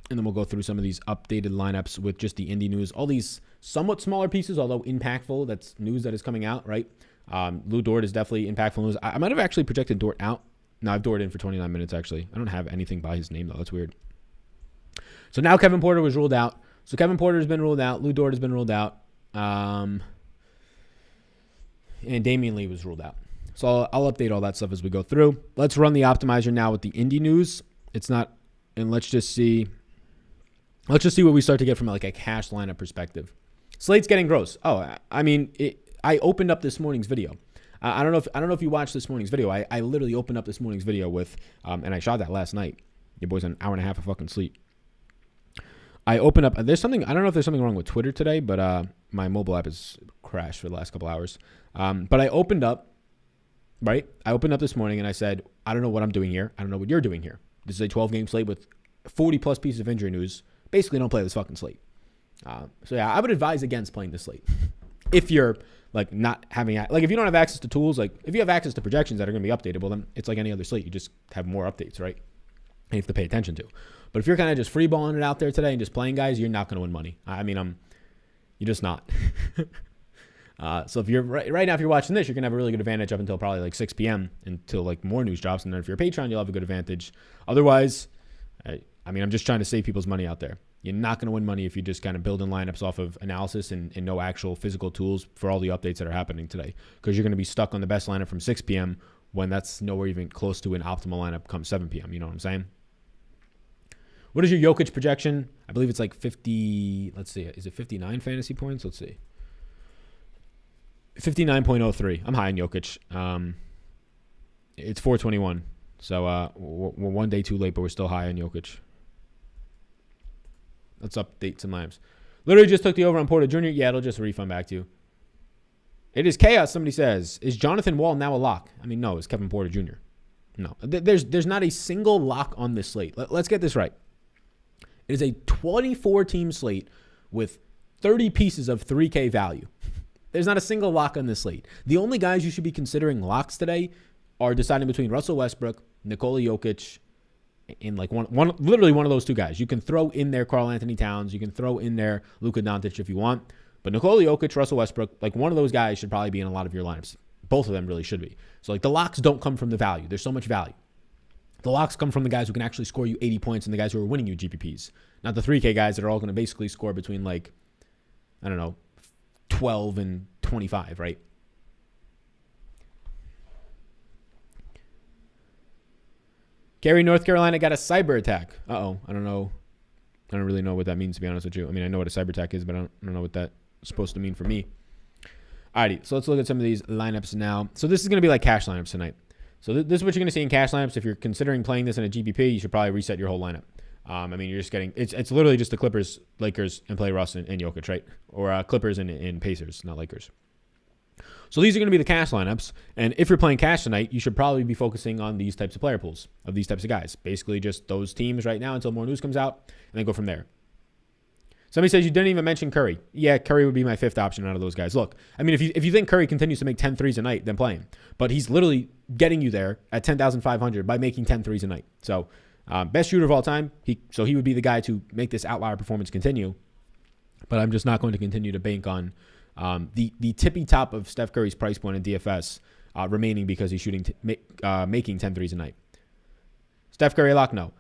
And then we'll go through some of these updated lineups with just the Indy news. All these somewhat smaller pieces, although impactful. That's news that is coming out, right? Lou Dort is definitely impactful news. I might have actually projected Dort out. No, I've Dort in for 29 minutes, actually. I don't have anything by his name, though. That's weird. So now Kevin Porter was ruled out. So Kevin Porter has been ruled out. Lou Dort has been ruled out. And Damian Lee was ruled out. So I'll update all that stuff as we go through. Let's run the optimizer now with the Indy news. It's not, and let's just see what we start to get from like a cash lineup perspective. Slate's getting gross. Oh, I mean, I opened up this morning's video. I don't know if you watched this morning's video. I literally opened up this morning's video with, and I shot that last night. Your boy's an hour and a half of fucking sleep. I opened up. There's something. I don't know if there's something wrong with Twitter today, but my mobile app has crashed for the last couple hours. But I opened up. Right? I opened up this morning and I said, I don't know what I'm doing here. I don't know what you're doing here. This is a 12-game slate with 40-plus pieces of injury news. Basically, don't play this fucking slate. So, yeah, I would advise against playing this slate. If you're, like, not having... Like, if you don't have access to tools, like, if you have access to projections that are going to be updated, well, then it's like any other slate. You just have more updates, right? And you have to pay attention to. But if you're kind of just freeballing it out there today and just playing guys, you're not going to win money. I mean, you're just not. So if you're right now, if you're watching this, you're going to have a really good advantage up until probably like 6 p.m. until like more news drops. And then if you're a Patreon, you'll have a good advantage. Otherwise, I mean, I'm just trying to save people's money out there. You're not going to win money if you just kind of building lineups off of analysis and no actual physical tools for all the updates that are happening today, because you're going to be stuck on the best lineup from 6 p.m. when that's nowhere even close to an optimal lineup come 7 p.m. You know what I'm saying? What is your Jokic projection? I believe it's like 50. Let's see. Is it 59 fantasy points? Let's see. 59.03. I'm high on Jokic. It's 421. So we're one day too late, but we're still high on Jokic. Let's update some lineups. Literally just took the over on Porter Jr. Yeah, it'll just refund back to you. It is chaos, somebody says. Is Jonathan Wall now a lock? I mean, no. It's Kevin Porter Jr. No. There's not a single lock on this slate. Let's get this right. It is a 24-team slate with 30 pieces of 3K value. There's not a single lock on this slate. The only guys you should be considering locks today are deciding between Russell Westbrook, Nikola Jokic, in like literally one of those two guys. You can throw in there Karl Anthony Towns. You can throw in there Luka Doncic if you want. But Nikola Jokic, Russell Westbrook, like one of those guys should probably be in a lot of your lineups. Both of them really should be. So like the locks don't come from the value. There's so much value. The locks come from the guys who can actually score you 80 points and the guys who are winning you GPPs. Not the 3K guys that are all going to basically score between like, I don't know, 12 and 25, right? Gary, North Carolina got a cyber attack. Uh-oh. I don't know. I don't really know what that means, to be honest with you. I mean, I know what a cyber attack is, but I don't know what that's supposed to mean for me. Alrighty, so let's look at some of these lineups now. So this is going to be like cash lineups tonight. So this is what you're going to see in cash lineups. If you're considering playing this in a GPP, you should probably reset your whole lineup. I mean, you're just getting, it's literally just the Clippers, Lakers, and play Russ and Jokic, right? Or Clippers and Pacers, not Lakers. So these are going to be the cash lineups. And if you're playing cash tonight, you should probably be focusing on these types of player pools of these types of guys. Basically just those teams right now until more news comes out, and then go from there. Somebody says you didn't even mention Curry. Yeah, Curry would be my fifth option out of those guys. Look, I mean, if you think Curry continues to make 10 threes a night, then play him. But he's literally getting you there at 10,500 by making 10 threes a night. So best shooter of all time. He would be the guy to make this outlier performance continue. But I'm just not going to continue to bank on the tippy top of Steph Curry's price point in DFS remaining because he's making 10 threes a night. Steph Curry lock, no.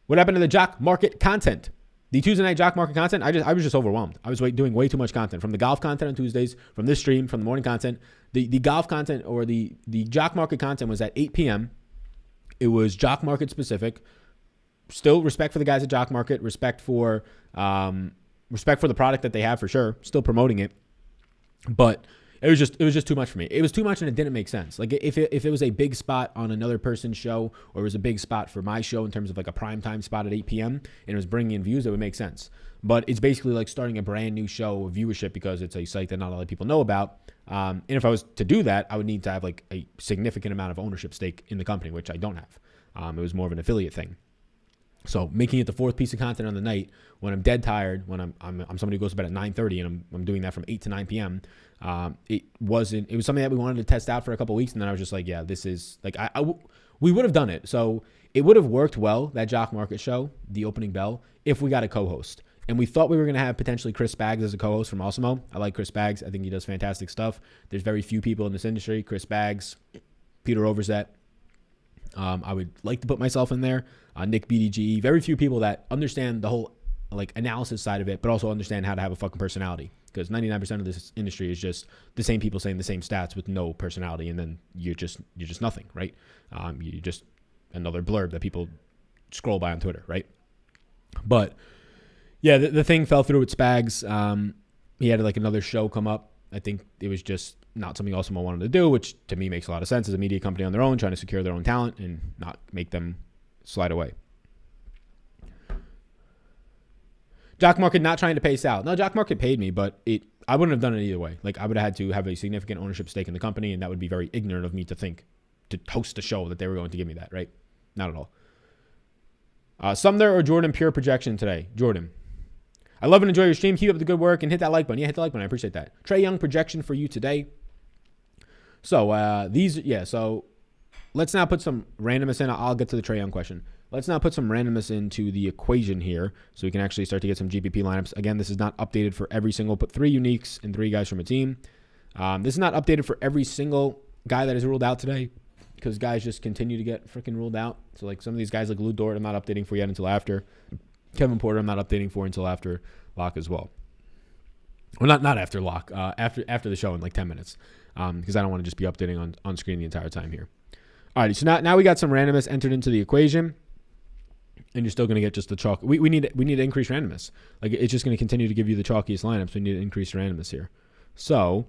What happened to the jock market content? The Tuesday night jock market content, I was just overwhelmed. I was doing way too much content. From the golf content on Tuesdays, from this stream, from the morning content. The golf content or the jock market content was at 8 p.m. It was jock market specific. Still respect for the guys at jock market. Respect for the product that they have for sure. Still promoting it. But it was just too much for me. It was too much and it didn't make sense. Like if it was a big spot on another person's show or it was a big spot for my show in terms of like a primetime spot at 8 p.m. and it was bringing in views, it would make sense. But it's basically like starting a brand new show of viewership because it's a site that not a lot of people know about. And if I was to do that, I would need to have like a significant amount of ownership stake in the company, which I don't have. It was more of an affiliate thing. So making it the fourth piece of content on the night when I'm dead tired, when I'm somebody who goes to bed at 9:30 and I'm doing that from 8 to 9 p.m. It was something that we wanted to test out for a couple of weeks, and then I was just like, yeah, this is like we would have done it. So it would have worked well, that Jock Market show, the opening bell, if we got a co-host. And we thought we were going to have potentially Chris Baggs as a co-host from Awesemo. I like Chris Baggs. I think he does fantastic stuff. There's very few people in this industry. Chris Baggs, Peter Overzet. I would like to put myself in there. Nick BDG. Very few people that understand the whole like analysis side of it, but also understand how to have a fucking personality. Because 99% of this industry is just the same people saying the same stats with no personality, and then you're just nothing, right? You're just another blurb that people scroll by on Twitter, right? But yeah, the thing fell through with Spags. He had like another show come up. I think it was just not something Awesemo wanted to do, which to me makes a lot of sense as a media company on their own, trying to secure their own talent and not make them slide away. Jock Market not trying to pay Sal. No, Jock Market paid me, but I wouldn't have done it either way. Like I would have had to have a significant ownership stake in the company, and that would be very ignorant of me to think to host a show that they were going to give me that, right? Not at all. Sumner or Jordan pure projection today? Jordan. I love and enjoy your stream. Keep up the good work and hit that like button. Yeah, hit the like button. I appreciate that. Trae Young projection for you today. So so let's now put some randomness in. I'll get to the Trae Young question. Let's now put some randomness into the equation here so we can actually start to get some GPP lineups. Again, this is not updated for every single, put 3 uniques and 3 guys from a team. This is not updated for every single guy that is ruled out today. because guys just continue to get freaking ruled out. So like some of these guys like Lou Dort, I'm not updating for yet until after. Kevin Porter, I'm not updating for until after lock as well. Well, not after lock, after the show in like 10 minutes, because I don't want to just be updating on screen the entire time here. All right, so now we got some randomness entered into the equation, and you're still going to get just the chalk. We need to increase randomness. Like it's just going to continue to give you the chalkiest lineups. We need to increase randomness here. So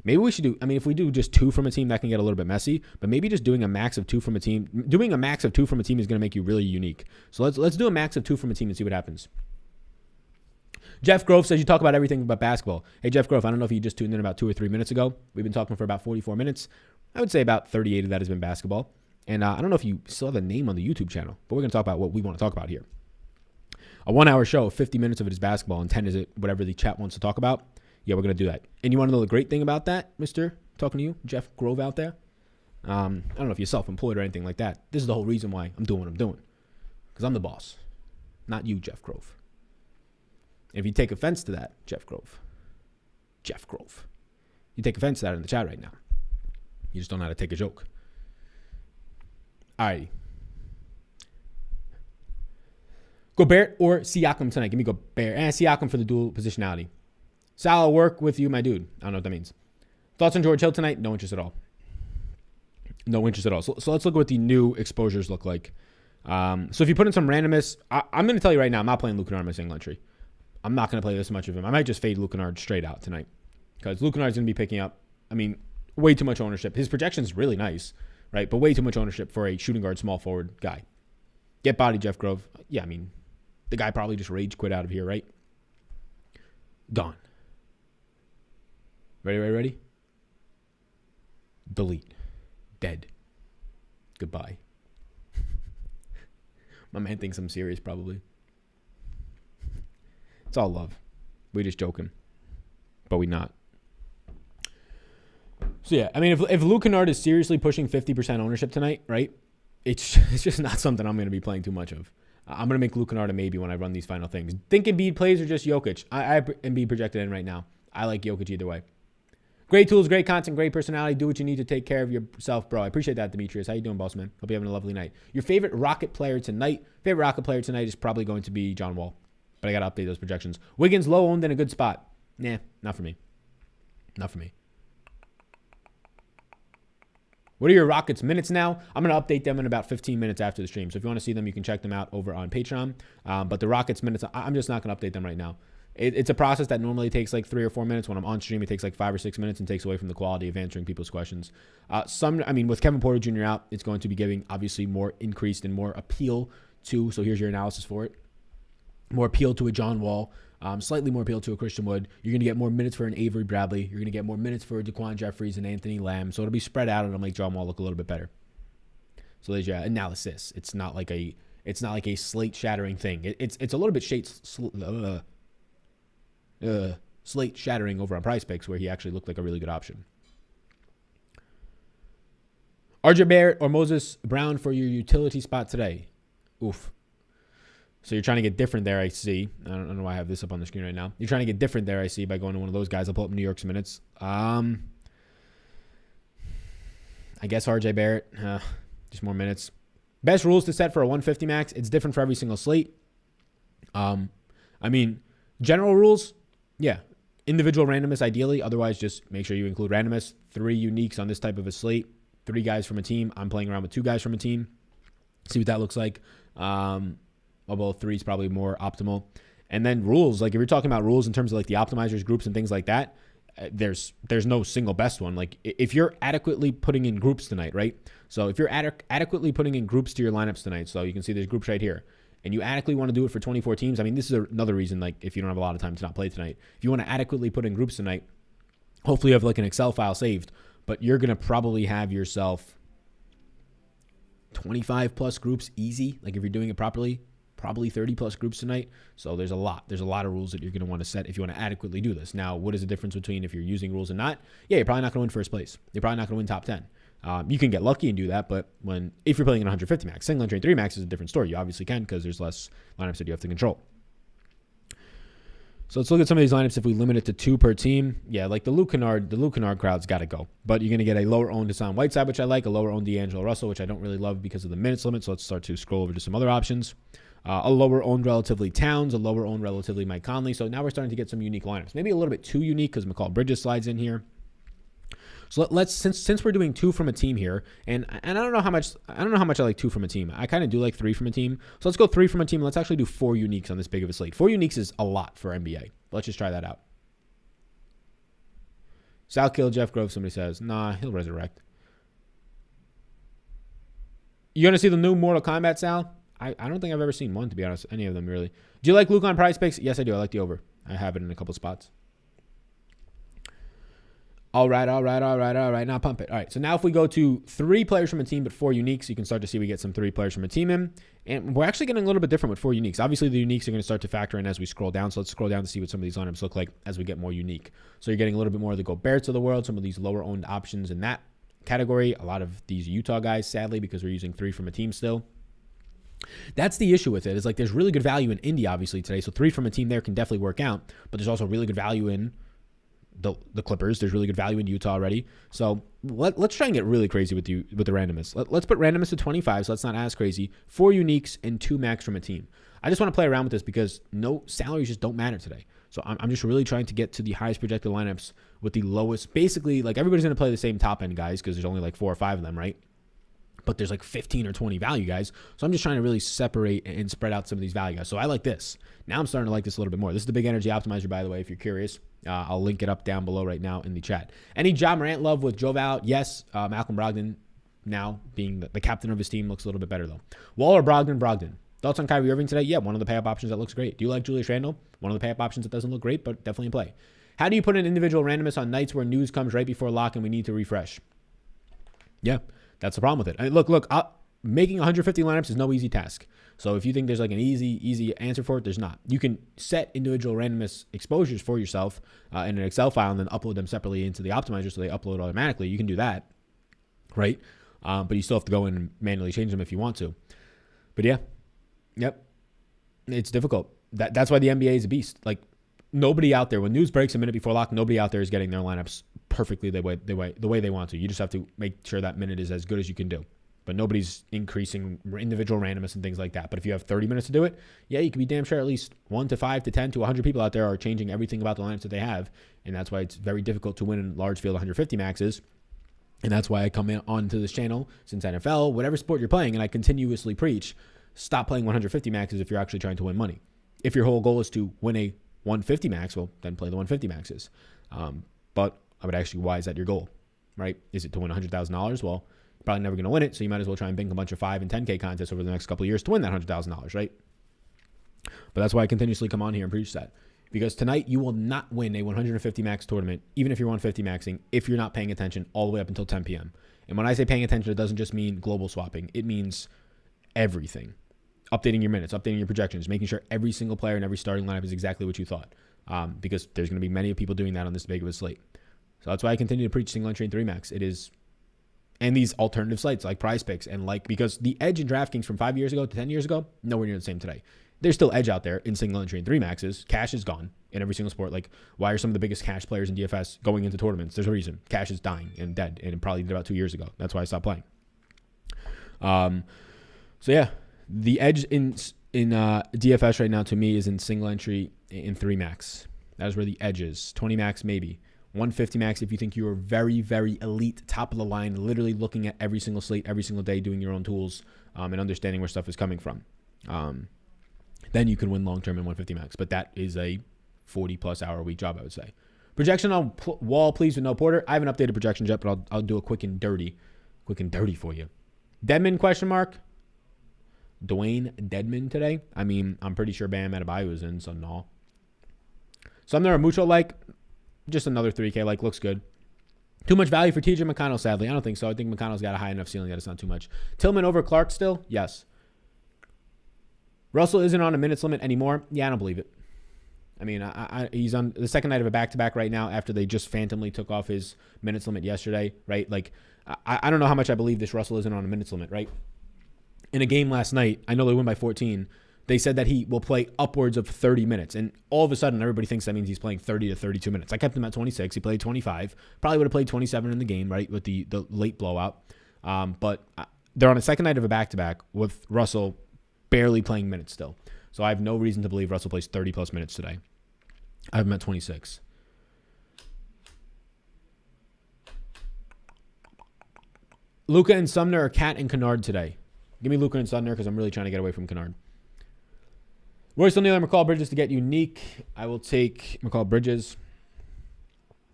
maybe we should do. I mean, if we do just 2 from a team, that can get a little bit messy. But maybe just doing a max of 2 from a team. Doing a max of 2 from a team is going to make you really unique. So let's do a max of 2 from a team and see what happens. Jeff Grove says you talk about everything but basketball. Hey, Jeff Grove, I don't know if you just tuned in about 2 or 3 minutes ago. We've been talking for about 44 minutes. I would say about 38 of that has been basketball. And I don't know if you saw the name on the YouTube channel, but we're going to talk about what we want to talk about here. A 1-hour show, 50 minutes of it is basketball, and 10 is it whatever the chat wants to talk about. Yeah, we're going to do that. And you want to know the great thing about that, Mr. Talking to you, Jeff Grove out there? I don't know if you're self-employed or anything like that. This is the whole reason why I'm doing what I'm doing. Because I'm the boss, not you, Jeff Grove. If you take offense to that, Jeff Grove, you take offense to that in the chat right now. You just don't know how to take a joke. All right. Gobert or Siakam tonight? Give me Gobert. Siakam for the dual positionality. Sal, I'll work with you, my dude. I don't know what that means. Thoughts on George Hill tonight? No interest at all. No interest at all. So let's look at what the new exposures look like. So if you put in some randomness, I'm going to tell you right now, I'm not playing Luke Kennard in my single entry. I'm not going to play this much of him. I might just fade Luke Kennard straight out tonight because Luke Kennard's going to be picking up, way too much ownership. His projection's really nice, right? But way too much ownership for a shooting guard, small forward guy. Get body, Jeff Grove. Yeah, the guy probably just rage quit out of here, right? Gone. Ready? Delete. Dead. Goodbye. My man thinks I'm serious, probably. It's all love. We just joking. But we not. So yeah, if Luke Kennard is seriously pushing 50% ownership tonight, right? It's just not something I'm going to be playing too much of. I'm going to make Luke Kennard a maybe when I run these final things. Think Embiid plays or just Jokic? I have Embiid projected in right now. I like Jokic either way. Great tools, great content, great personality. Do what you need to take care of yourself, bro. I appreciate that, Demetrius. How you doing, boss man? Hope you're having a lovely night. Your favorite Rocket player tonight? Favorite Rocket player tonight is probably going to be John Wall. But I got to update those projections. Wiggins low owned in a good spot. Nah, not for me. Not for me. What are your Rockets minutes now? I'm going to update them in about 15 minutes after the stream. So if you want to see them, you can check them out over on Patreon. But the Rockets minutes, I'm just not going to update them right now. It's a process that normally takes like 3 or 4 minutes. When I'm on stream, it takes like 5 or 6 minutes and takes away from the quality of answering people's questions. With Kevin Porter Jr. out, it's going to be giving obviously more increased and more appeal to, so here's your analysis for it. More appeal to a John Wall, slightly more appeal to a Christian Wood. You're going to get more minutes for an Avery Bradley. You're going to get more minutes for Daquan Jeffries and Anthony Lamb. So it'll be spread out and it'll make John Wall look a little bit better. So there's your analysis. It's not like a slate shattering thing. It's a little bit slate shattering over on Prize Picks where he actually looked like a really good option. RJ Barrett or Moses Brown for your utility spot today? Oof. So you're trying to get different there, I see. I don't know why I have this up on the screen right now. You're trying to get different there, I see, by going to one of those guys. I'll pull up New York's minutes. I guess RJ Barrett. Just more minutes. Best rules to set for a 150 max. It's different for every single slate. General rules, yeah. Individual randomness, ideally. Otherwise, just make sure you include randomness. 3 uniques on this type of a slate. 3 guys from a team. I'm playing around with 2 guys from a team. See what that looks like. Although 3 is probably more optimal. And then rules, like if you're talking about rules in terms of like the optimizers groups and things like that, there's no single best one. Like if you're adequately putting in groups tonight, right? So if you're adequately putting in groups to your lineups tonight, so you can see there's groups right here, and you adequately want to do it for 24 teams. This is another reason, like if you don't have a lot of time to not play tonight, if you want to adequately put in groups tonight, hopefully you have like an Excel file saved, but you're going to probably have yourself 25 plus groups easy. Like if you're doing it properly, probably 30 plus groups tonight. So there's a lot of rules that you're going to want to set if you want to adequately do this. Now, what is the difference between if you're using rules and not? Yeah, you're probably not going to win first place. You're probably not going to win top 10. You can get lucky and do that, but if you're playing in 150 max, single entry 3 max is a different story. You obviously can because there's less lineups that you have to control. So let's look at some of these lineups. If we limit it to 2 per team, yeah, like the Luke Kennard crowd's got to go. But you're going to get a lower owned Hassan Whiteside, which I like, a lower owned D'Angelo Russell, which I don't really love because of the minutes limit. So let's start to scroll over to some other options. A lower owned relatively Towns, a lower owned relatively Mike Conley. So now we're starting to get some unique lineups. Maybe a little bit too unique because McCall Bridges slides in here. So let's since we're doing 2 from a team here, and I don't know how much I like 2 from a team. I kind of do like 3 from a team. So let's go 3 from a team. Let's actually do 4 uniques on this big of a slate. 4 uniques is a lot for NBA. Let's just try that out. Sal kill Jeff Grove, somebody says. Nah, he'll resurrect. You gonna see the new Mortal Kombat, Sal? I don't think I've ever seen one, to be honest. Any of them, really. Do you like Luke on Prize Picks? Yes, I do. I like the over. I have it in a couple spots. All right. Now pump it. All right. So now if we go to 3 players from a team, but 4 uniques, you can start to see we get some 3 players from a team in. And we're actually getting a little bit different with 4 uniques. Obviously, the uniques are going to start to factor in as we scroll down. So let's scroll down to see what some of these lineups look like as we get more unique. So you're getting a little bit more of the Goberts of the world, some of these lower owned options in that category. A lot of these Utah guys, sadly, because we're using 3 from a team still. That's the issue with it. Is like there's really good value in Indy, obviously, today. So 3 from a team there can definitely work out. But there's also really good value in the Clippers. There's really good value in Utah already. So let's try and get really crazy with the randomness. Let's put randomness to 25, so that's not as crazy. 4 uniques and 2 max from a team. I just want to play around with this because no salaries just don't matter today. So I'm just really trying to get to the highest projected lineups with the lowest. Basically, like everybody's going to play the same top end guys because there's only like 4 or 5 of them, right? But there's like 15 or 20 value guys. So I'm just trying to really separate and spread out some of these value guys. So I like this. Now I'm starting to like this a little bit more. This is the Big Energy Optimizer, by the way, if you're curious. I'll link it up down below right now in the chat. Any Ja Morant love with Joe Val? Yes. Malcolm Brogdon, now being the captain of his team, looks a little bit better, though. Waller, Brogdon. Thoughts on Kyrie Irving today? Yeah, one of the pay-up options that looks great. Do you like Julius Randle? One of the pay-up options that doesn't look great, but definitely in play. How do you put an individual randomness on nights where news comes right before lock and we need to refresh? Yeah, that's the problem with it. I mean, look, making 150 lineups is no easy task. So if you think there's like an easy answer for it, there's not. You can set individual randomness exposures for yourself in an Excel file and then upload them separately into the optimizer so they upload automatically. You can do that, right? But you still have to go in and manually change them if you want to. But yeah, yep, it's difficult. That's why the NBA is a beast. Like nobody out there, when news breaks a minute before lock, nobody out there is getting their lineups perfectly the way they want to. You just have to make sure that minute is as good as you can do. But nobody's increasing individual randomness and things like that. But if you have 30 minutes to do it, yeah, you can be damn sure at least 1 to 5 to 10 to 100 people out there are changing everything about the lineups that they have. And that's why it's very difficult to win in large field 150 maxes. And that's why I come onto this channel since NFL, whatever sport you're playing, and I continuously preach, stop playing 150 maxes if you're actually trying to win money. If your whole goal is to win a 150 max, well, then play the 150 maxes. But I would actually, why is that your goal, right? Is it to win $100,000? Well, probably never going to win it, so you might as well try and bink a bunch of 5 and 10K contests over the next couple of years to win that $100,000, right? But that's why I continuously come on here and preach that. Because tonight you will not win a 150 max tournament, even if you're 150 maxing, if you're not paying attention all the way up until 10 p.m. And when I say paying attention, it doesn't just mean global swapping. It means everything. Updating your minutes, updating your projections, making sure every single player in every starting lineup is exactly what you thought. Because there's going to be many people doing that on this big of a slate. So that's why I continue to preach single entry and 3 max. It is... And these alternative sites like Prize Picks and because the edge in DraftKings from 5 years ago to 10 years ago, nowhere near the same today. There's still edge out there in single entry and 3 maxes. Cash is gone in every single sport. Like, why are some of the biggest cash players in DFS going into tournaments? There's a reason. Cash is dying and dead, and it probably did about 2 years ago. That's why I stopped playing. So yeah, the edge in DFS right now to me is in single entry in 3 max. That is where the edge is. 20 max maybe. 150 max if you think you're very, very elite, top of the line, literally looking at every single slate, every single day, doing your own tools and understanding where stuff is coming from. Then you can win long-term in 150 max. But that is a 40-plus hour a week job, I would say. Projection on Wall, please, with no Porter. I haven't updated projections yet, but I'll do a quick and dirty for you. Deadman, question mark? Dwayne Deadman today? I mean, I'm pretty sure Bam Adebayo is in, so no. Something Mucho like, just another 3K, like, looks good. Too much value for TJ McConnell, sadly. I don't think so. I think McConnell's got a high enough ceiling that it's not too much. Tillman over Clark still? Yes. Russell isn't on a minutes limit anymore? Yeah, I don't believe it. I mean, he's on the second night of a back-to-back right now after they just phantomly took off his minutes limit yesterday, right? Like, I don't know how much I believe this Russell isn't on a minutes limit, right? In a game last night, I know they won by 14, they said that he will play upwards of 30 minutes. And all of a sudden, everybody thinks that means he's playing 30 to 32 minutes. I kept him at 26. He played 25. Probably would have played 27 in the game, right, with the late blowout. But they're on a second night of a back-to-back with Russell barely playing minutes still. So I have no reason to believe Russell plays 30-plus minutes today. I have him at 26. Luka and Sumner or Cat and Kennard today? Give me Luka and Sumner because I'm really trying to get away from Kennard. Royce O'Neal or McCall Bridges to get unique. I will take McCall Bridges.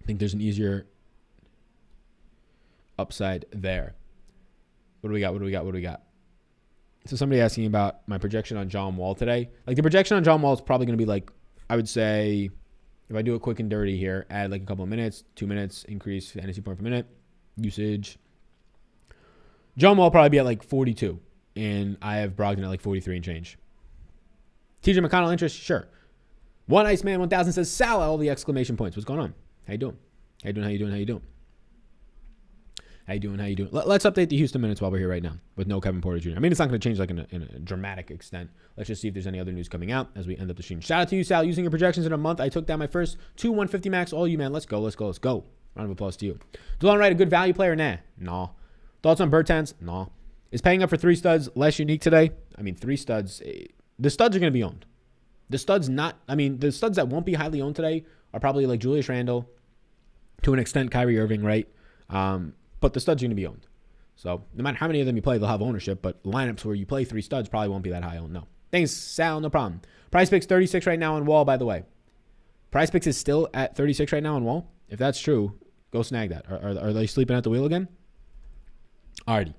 I think there's an easier upside there. What do we got? So somebody asking about my projection on John Wall today. Like the projection on John Wall is probably going to be like, I would say, if I do it quick and dirty here, add like a couple of minutes, 2 minutes, increase fantasy point per minute, usage. John Wall will probably be at like 42, and I have Brogdon at like 43 and change. TJ McConnell interest? Sure. One Iceman 1000 says, Sal, all the exclamation points. What's going on? How you doing? Let's update the Houston minutes while we're here right now with no Kevin Porter Jr. I mean, it's not going to change like in a dramatic extent. Let's just see if there's any other news coming out as we end up the stream. Shout out to you, Sal. Using your projections in a month, I took down my first 2 150 max. All you, man. Let's go. Round of applause to you. DeLon Wright, a good value player? Nah. No. Thoughts on Bertans? No. Is paying up for 3 studs less unique today? I mean, 3 studs. The studs are going to be owned. The studs that won't be highly owned today are probably like Julius Randle, to an extent Kyrie Irving, right? But the studs are going to be owned. So no matter how many of them you play, they'll have ownership. But lineups where you play 3 studs probably won't be that high owned. No. Thanks, Sal. No problem. Price Picks 36 right now on Wall, by the way. Price Picks is still at 36 right now on Wall. If that's true, go snag that. Are they sleeping at the wheel again? Alrighty.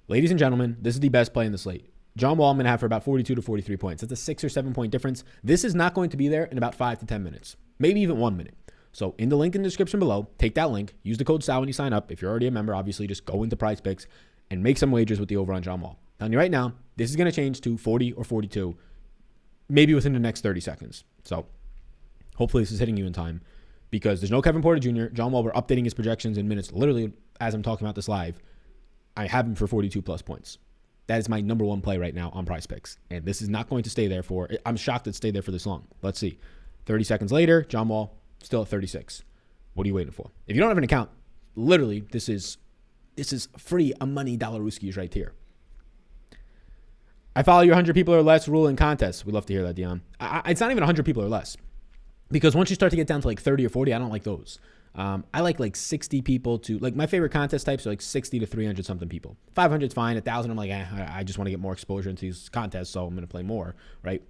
Ladies and gentlemen, this is the best play in the slate. John Wall I'm going to have for about 42 to 43 points. That's a 6 or 7 point difference. This is not going to be there in about 5 to 10 minutes. Maybe even 1 minute. So in the link in the description below, take that link. Use the code SAL when you sign up. If you're already a member, obviously just go into Price Picks and make some wagers with the over on John Wall. I'm telling you right now, this is going to change to 40 or 42, maybe within the next 30 seconds. So hopefully this is hitting you in time because there's no Kevin Porter Jr. John Wall, we're updating his projections in minutes. Literally, as I'm talking about this live, I have him for 42 plus points. That is my number 1 play right now on Price Picks. And this is not going to stay there I'm shocked it stayed there for this long. Let's see. 30 seconds later, John Wall still at 36. What are you waiting for? If you don't have an account, literally, this is free money dollar-ooskies right here. I follow your 100 people or less rule in contests. We'd love to hear that, Dion. It's not even 100 people or less. Because once you start to get down to like 30 or 40, I don't like those. I like 60 people to, like my favorite contest types are like 60 to 300 something people. 500 is fine. 1,000, I'm like, I just want to get more exposure into these contests, so I'm going to play more, right?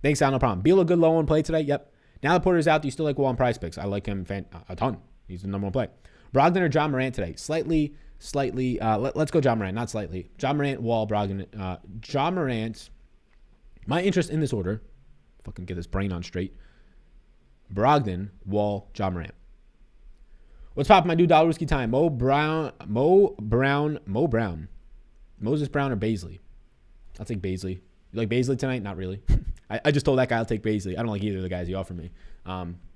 Thanks, Al, no problem. Beal a good low on play today? Yep. Now that Porter's out, do you still like Wall on Price Picks? I like him a ton. He's the number 1 play. Brogdon or John Morant today? Slightly. Let's go John Morant, not slightly. John Morant, Wall, Brogdon. John Morant, my interest in this order, fucking get this brain on straight. Brogdon, Wall, John Morant. What's poppin', my dude? Dollarooski time. Mo Brown. Moses Brown or Baisley? I'll take Baisley. You like Baisley tonight? Not really. I just told that guy I'll take Baisley. I don't like either of the guys he offered me.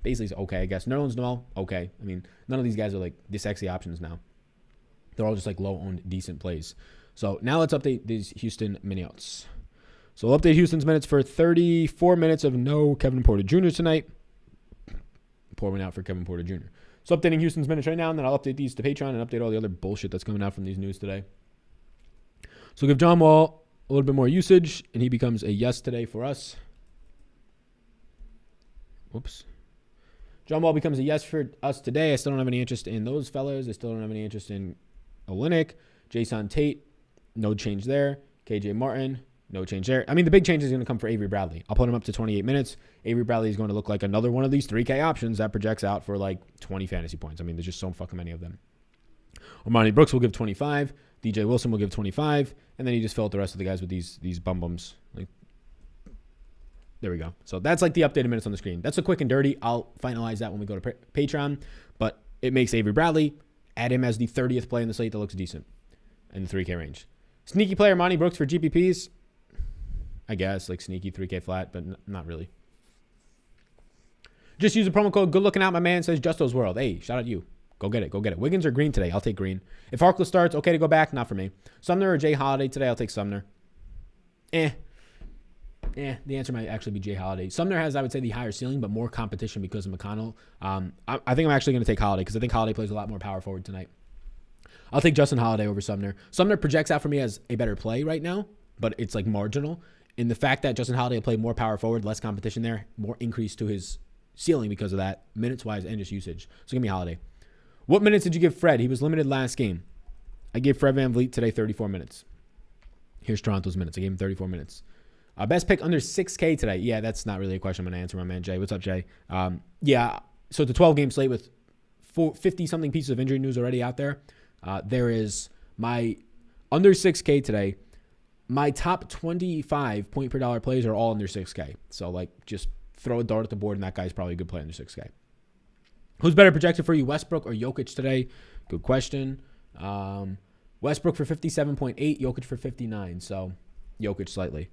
Baisley's okay, I guess. Nerlens Noel, okay. I mean, none of these guys are like the sexy options now. They're all just like low-owned, decent plays. So now let's update these Houston minutes. So we'll update Houston's minutes for 34 minutes of no Kevin Porter Jr. tonight. Pour one out for Kevin Porter Jr. So updating Houston's minutes right now, and then I'll update these to Patreon and update all the other bullshit that's coming out from these news today. So give John Wall a little bit more usage, and he becomes a yes today for us. Whoops. John Wall becomes a yes for us today. I still don't have any interest in those fellas. I still don't have any interest in Olynyk. Jason Tate, no change there. KJ Martin, no change there. I mean, the big change is going to come for Avery Bradley. I'll put him up to 28 minutes. Avery Bradley is going to look like another one of these 3K options that projects out for like 20 fantasy points. I mean, there's just so fucking many of them. Armani Brooks will give 25. DJ Wilson will give 25. And then you just fill out the rest of the guys with these bum-bums. Like, there we go. So that's like the updated minutes on the screen. That's a quick and dirty. I'll finalize that when we go to Patreon. But it makes Avery Bradley. Add him as the 30th play in the slate that looks decent in the 3K range. Sneaky player Monty Brooks for GPPs. I guess, like sneaky 3K flat, but not really. Just use the promo code Good Looking Out, my man. Says Justo's World. Hey, shout out to you. Go get it. Go get it. Wiggins or Green today? I'll take Green. If Harkless starts, okay to go back. Not for me. Sumner or Jay Holiday today? I'll take Sumner. The answer might actually be Jay Holiday. Sumner has, I would say, the higher ceiling, but more competition because of McConnell. I think I'm actually going to take Holiday because I think Holiday plays a lot more power forward tonight. I'll take Justin Holiday over Sumner. Sumner projects out for me as a better play right now, but it's like marginal. And the fact that Justin Holiday will play more power forward, less competition there, more increase to his ceiling because of that, minutes-wise and just usage. So give me Holiday. What minutes did you give Fred? He was limited last game. I gave Fred VanVleet today 34 minutes. Here's Toronto's minutes. I gave him 34 minutes. Best pick under 6K today. Yeah, that's not really a question I'm going to answer, my man Jay. What's up, Jay? So it's a 12-game slate with 50-something pieces of injury news already out there. There is my under 6K today. My top 25 point per dollar plays are all under 6K. So, like, just throw a dart at the board, and that guy's probably a good play under 6K. Who's better projected for you, Westbrook or Jokic today? Good question. Westbrook for 57.8, Jokic for 59. So, Jokic slightly.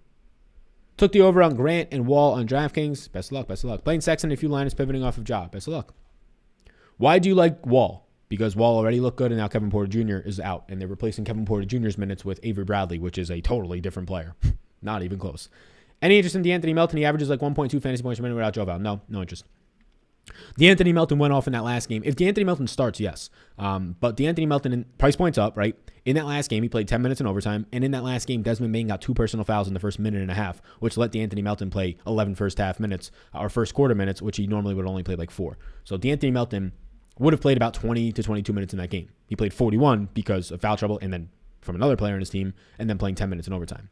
Took the over on Grant and Wall on DraftKings. Best of luck, best of luck. Playing Sexton, a few liners pivoting off of Ja. Best of luck. Why do you like Wall? Because Wall already looked good, and now Kevin Porter Jr. is out, and they're replacing Kevin Porter Jr.'s minutes with Avery Bradley, which is a totally different player. Not even close. Any interest in DeAnthony Melton? He averages like 1.2 fantasy points per minute without Joe Val. No interest. DeAnthony Melton went off in that last game. If DeAnthony Melton starts, yes. But DeAnthony Melton, price points up, right? In that last game, he played 10 minutes in overtime. And in that last game, Desmond Bain got 2 personal fouls in the first minute and a half, which let DeAnthony Melton play 11 first half minutes, or first quarter minutes, which he normally would only play like 4. So DeAnthony Melton would have played about 20 to 22 minutes in that game. He played 41 because of foul trouble and then from another player in his team, and then playing 10 minutes in overtime.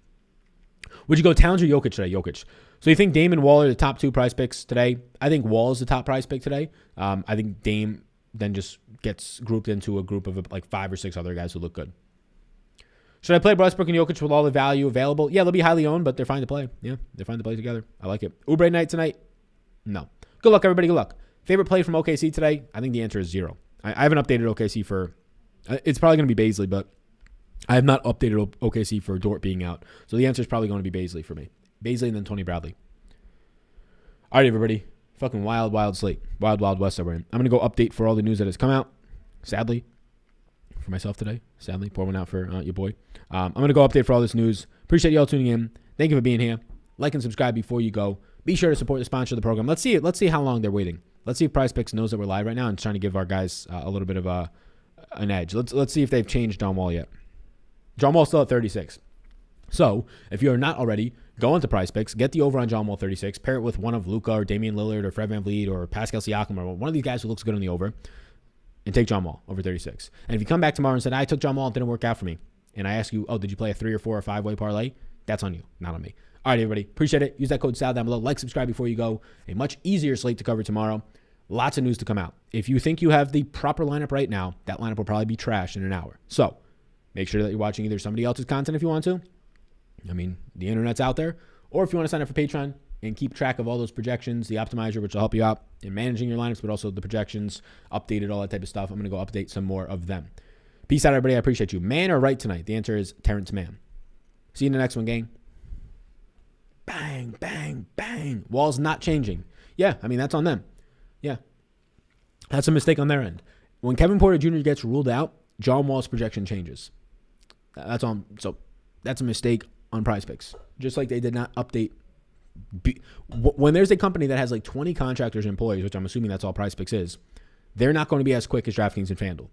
Would you go Towns or Jokic today? Jokic. So you think Dame and Wall are the top 2 prize picks today? I think Wall is the top prize pick today. I think Dame then just gets grouped into a group of like 5 or 6 other guys who look good. Should I play Westbrook and Jokic with all the value available? Yeah, they'll be highly owned, but they're fine to play. Yeah, they're fine to play together. I like it. Oubre night tonight? No. Good luck, everybody. Good luck. Favorite play from OKC today? I think the answer is 0. I haven't updated OKC for... It's probably going to be Baisley, but I have not updated OKC for Dort being out. So the answer is probably going to be Baisley for me. Baisley and then Tony Bradley. All right, everybody. Fucking wild slate. Wild west that we're in. I'm going to go update for all the news that has come out. Sadly. For myself today. Sadly. Pour one out for your boy. I'm going to go update for all this news. Appreciate y'all tuning in. Thank you for being here. Like and subscribe before you go. Be sure to support the sponsor of the program. Let's see how long they're waiting. Let's see if PrizePicks knows that we're live right now and trying to give our guys a little bit of an edge. Let's see if they've changed John Wall yet. John Wall's still at 36. So if you're not already, go into PrizePicks, get the over on John Wall 36, pair it with one of Luka or Damian Lillard or Fred VanVleet or Pascal Siakam or one of these guys who looks good on the over, and take John Wall over 36. And if you come back tomorrow and said, I took John Wall, it didn't work out for me, and I ask you, did you play a 3 or 4 or 5-way parlay? That's on you, not on me. All right, everybody. Appreciate it. Use that code SAL down below. Like, subscribe before you go. A much easier slate to cover tomorrow. Lots of news to come out. If you think you have the proper lineup right now, that lineup will probably be trash in an hour. So make sure that you're watching either somebody else's content if you want to. I mean, the internet's out there. Or if you want to sign up for Patreon and keep track of all those projections, the optimizer, which will help you out in managing your lineups, but also the projections, updated, all that type of stuff. I'm going to go update some more of them. Peace out, everybody. I appreciate you. Man or right tonight? The answer is Terrence Mann. See you in the next one, gang. Bang, bang, bang. Wall's not changing. Yeah, I mean, that's on them. Yeah. That's a mistake on their end. When Kevin Porter Jr. gets ruled out, John Wall's projection changes. That's on. So that's a mistake on PrizePicks. Just like they did not update. When there's a company that has like 20 contractors and employees, which I'm assuming that's all PrizePicks is, they're not going to be as quick as DraftKings and FanDuel.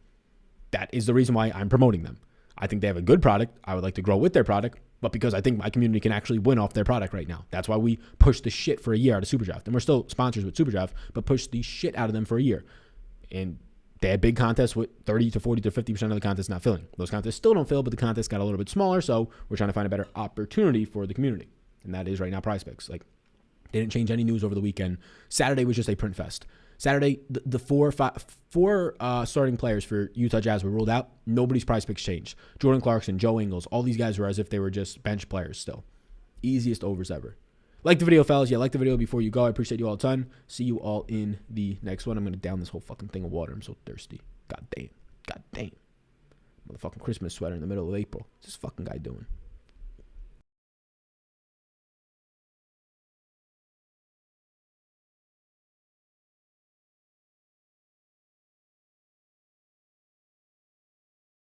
That is the reason why I'm promoting them. I think they have a good product. I would like to grow with their product, but because I think my community can actually win off their product right now. That's why we pushed the shit for a year out of SuperDraft. And we're still sponsors with SuperDraft, but pushed the shit out of them for a year. And they had big contests with 30 to 40 to 50% of the contests not filling. Those contests still don't fill, but the contests got a little bit smaller, so we're trying to find a better opportunity for the community. And that is right now PrizePicks. Like, they didn't change any news over the weekend. Saturday was just a print fest. Saturday, the four starting players for Utah Jazz were ruled out. Nobody's PrizePicks changed. Jordan Clarkson, Joe Ingles, all these guys were as if they were just bench players still. Easiest overs ever. Like the video, fellas. Yeah, like the video before you go. I appreciate you all a ton. See you all in the next one. I'm going to down this whole fucking thing of water. I'm so thirsty. God damn. God damn. Motherfucking Christmas sweater in the middle of April. What's this fucking guy doing?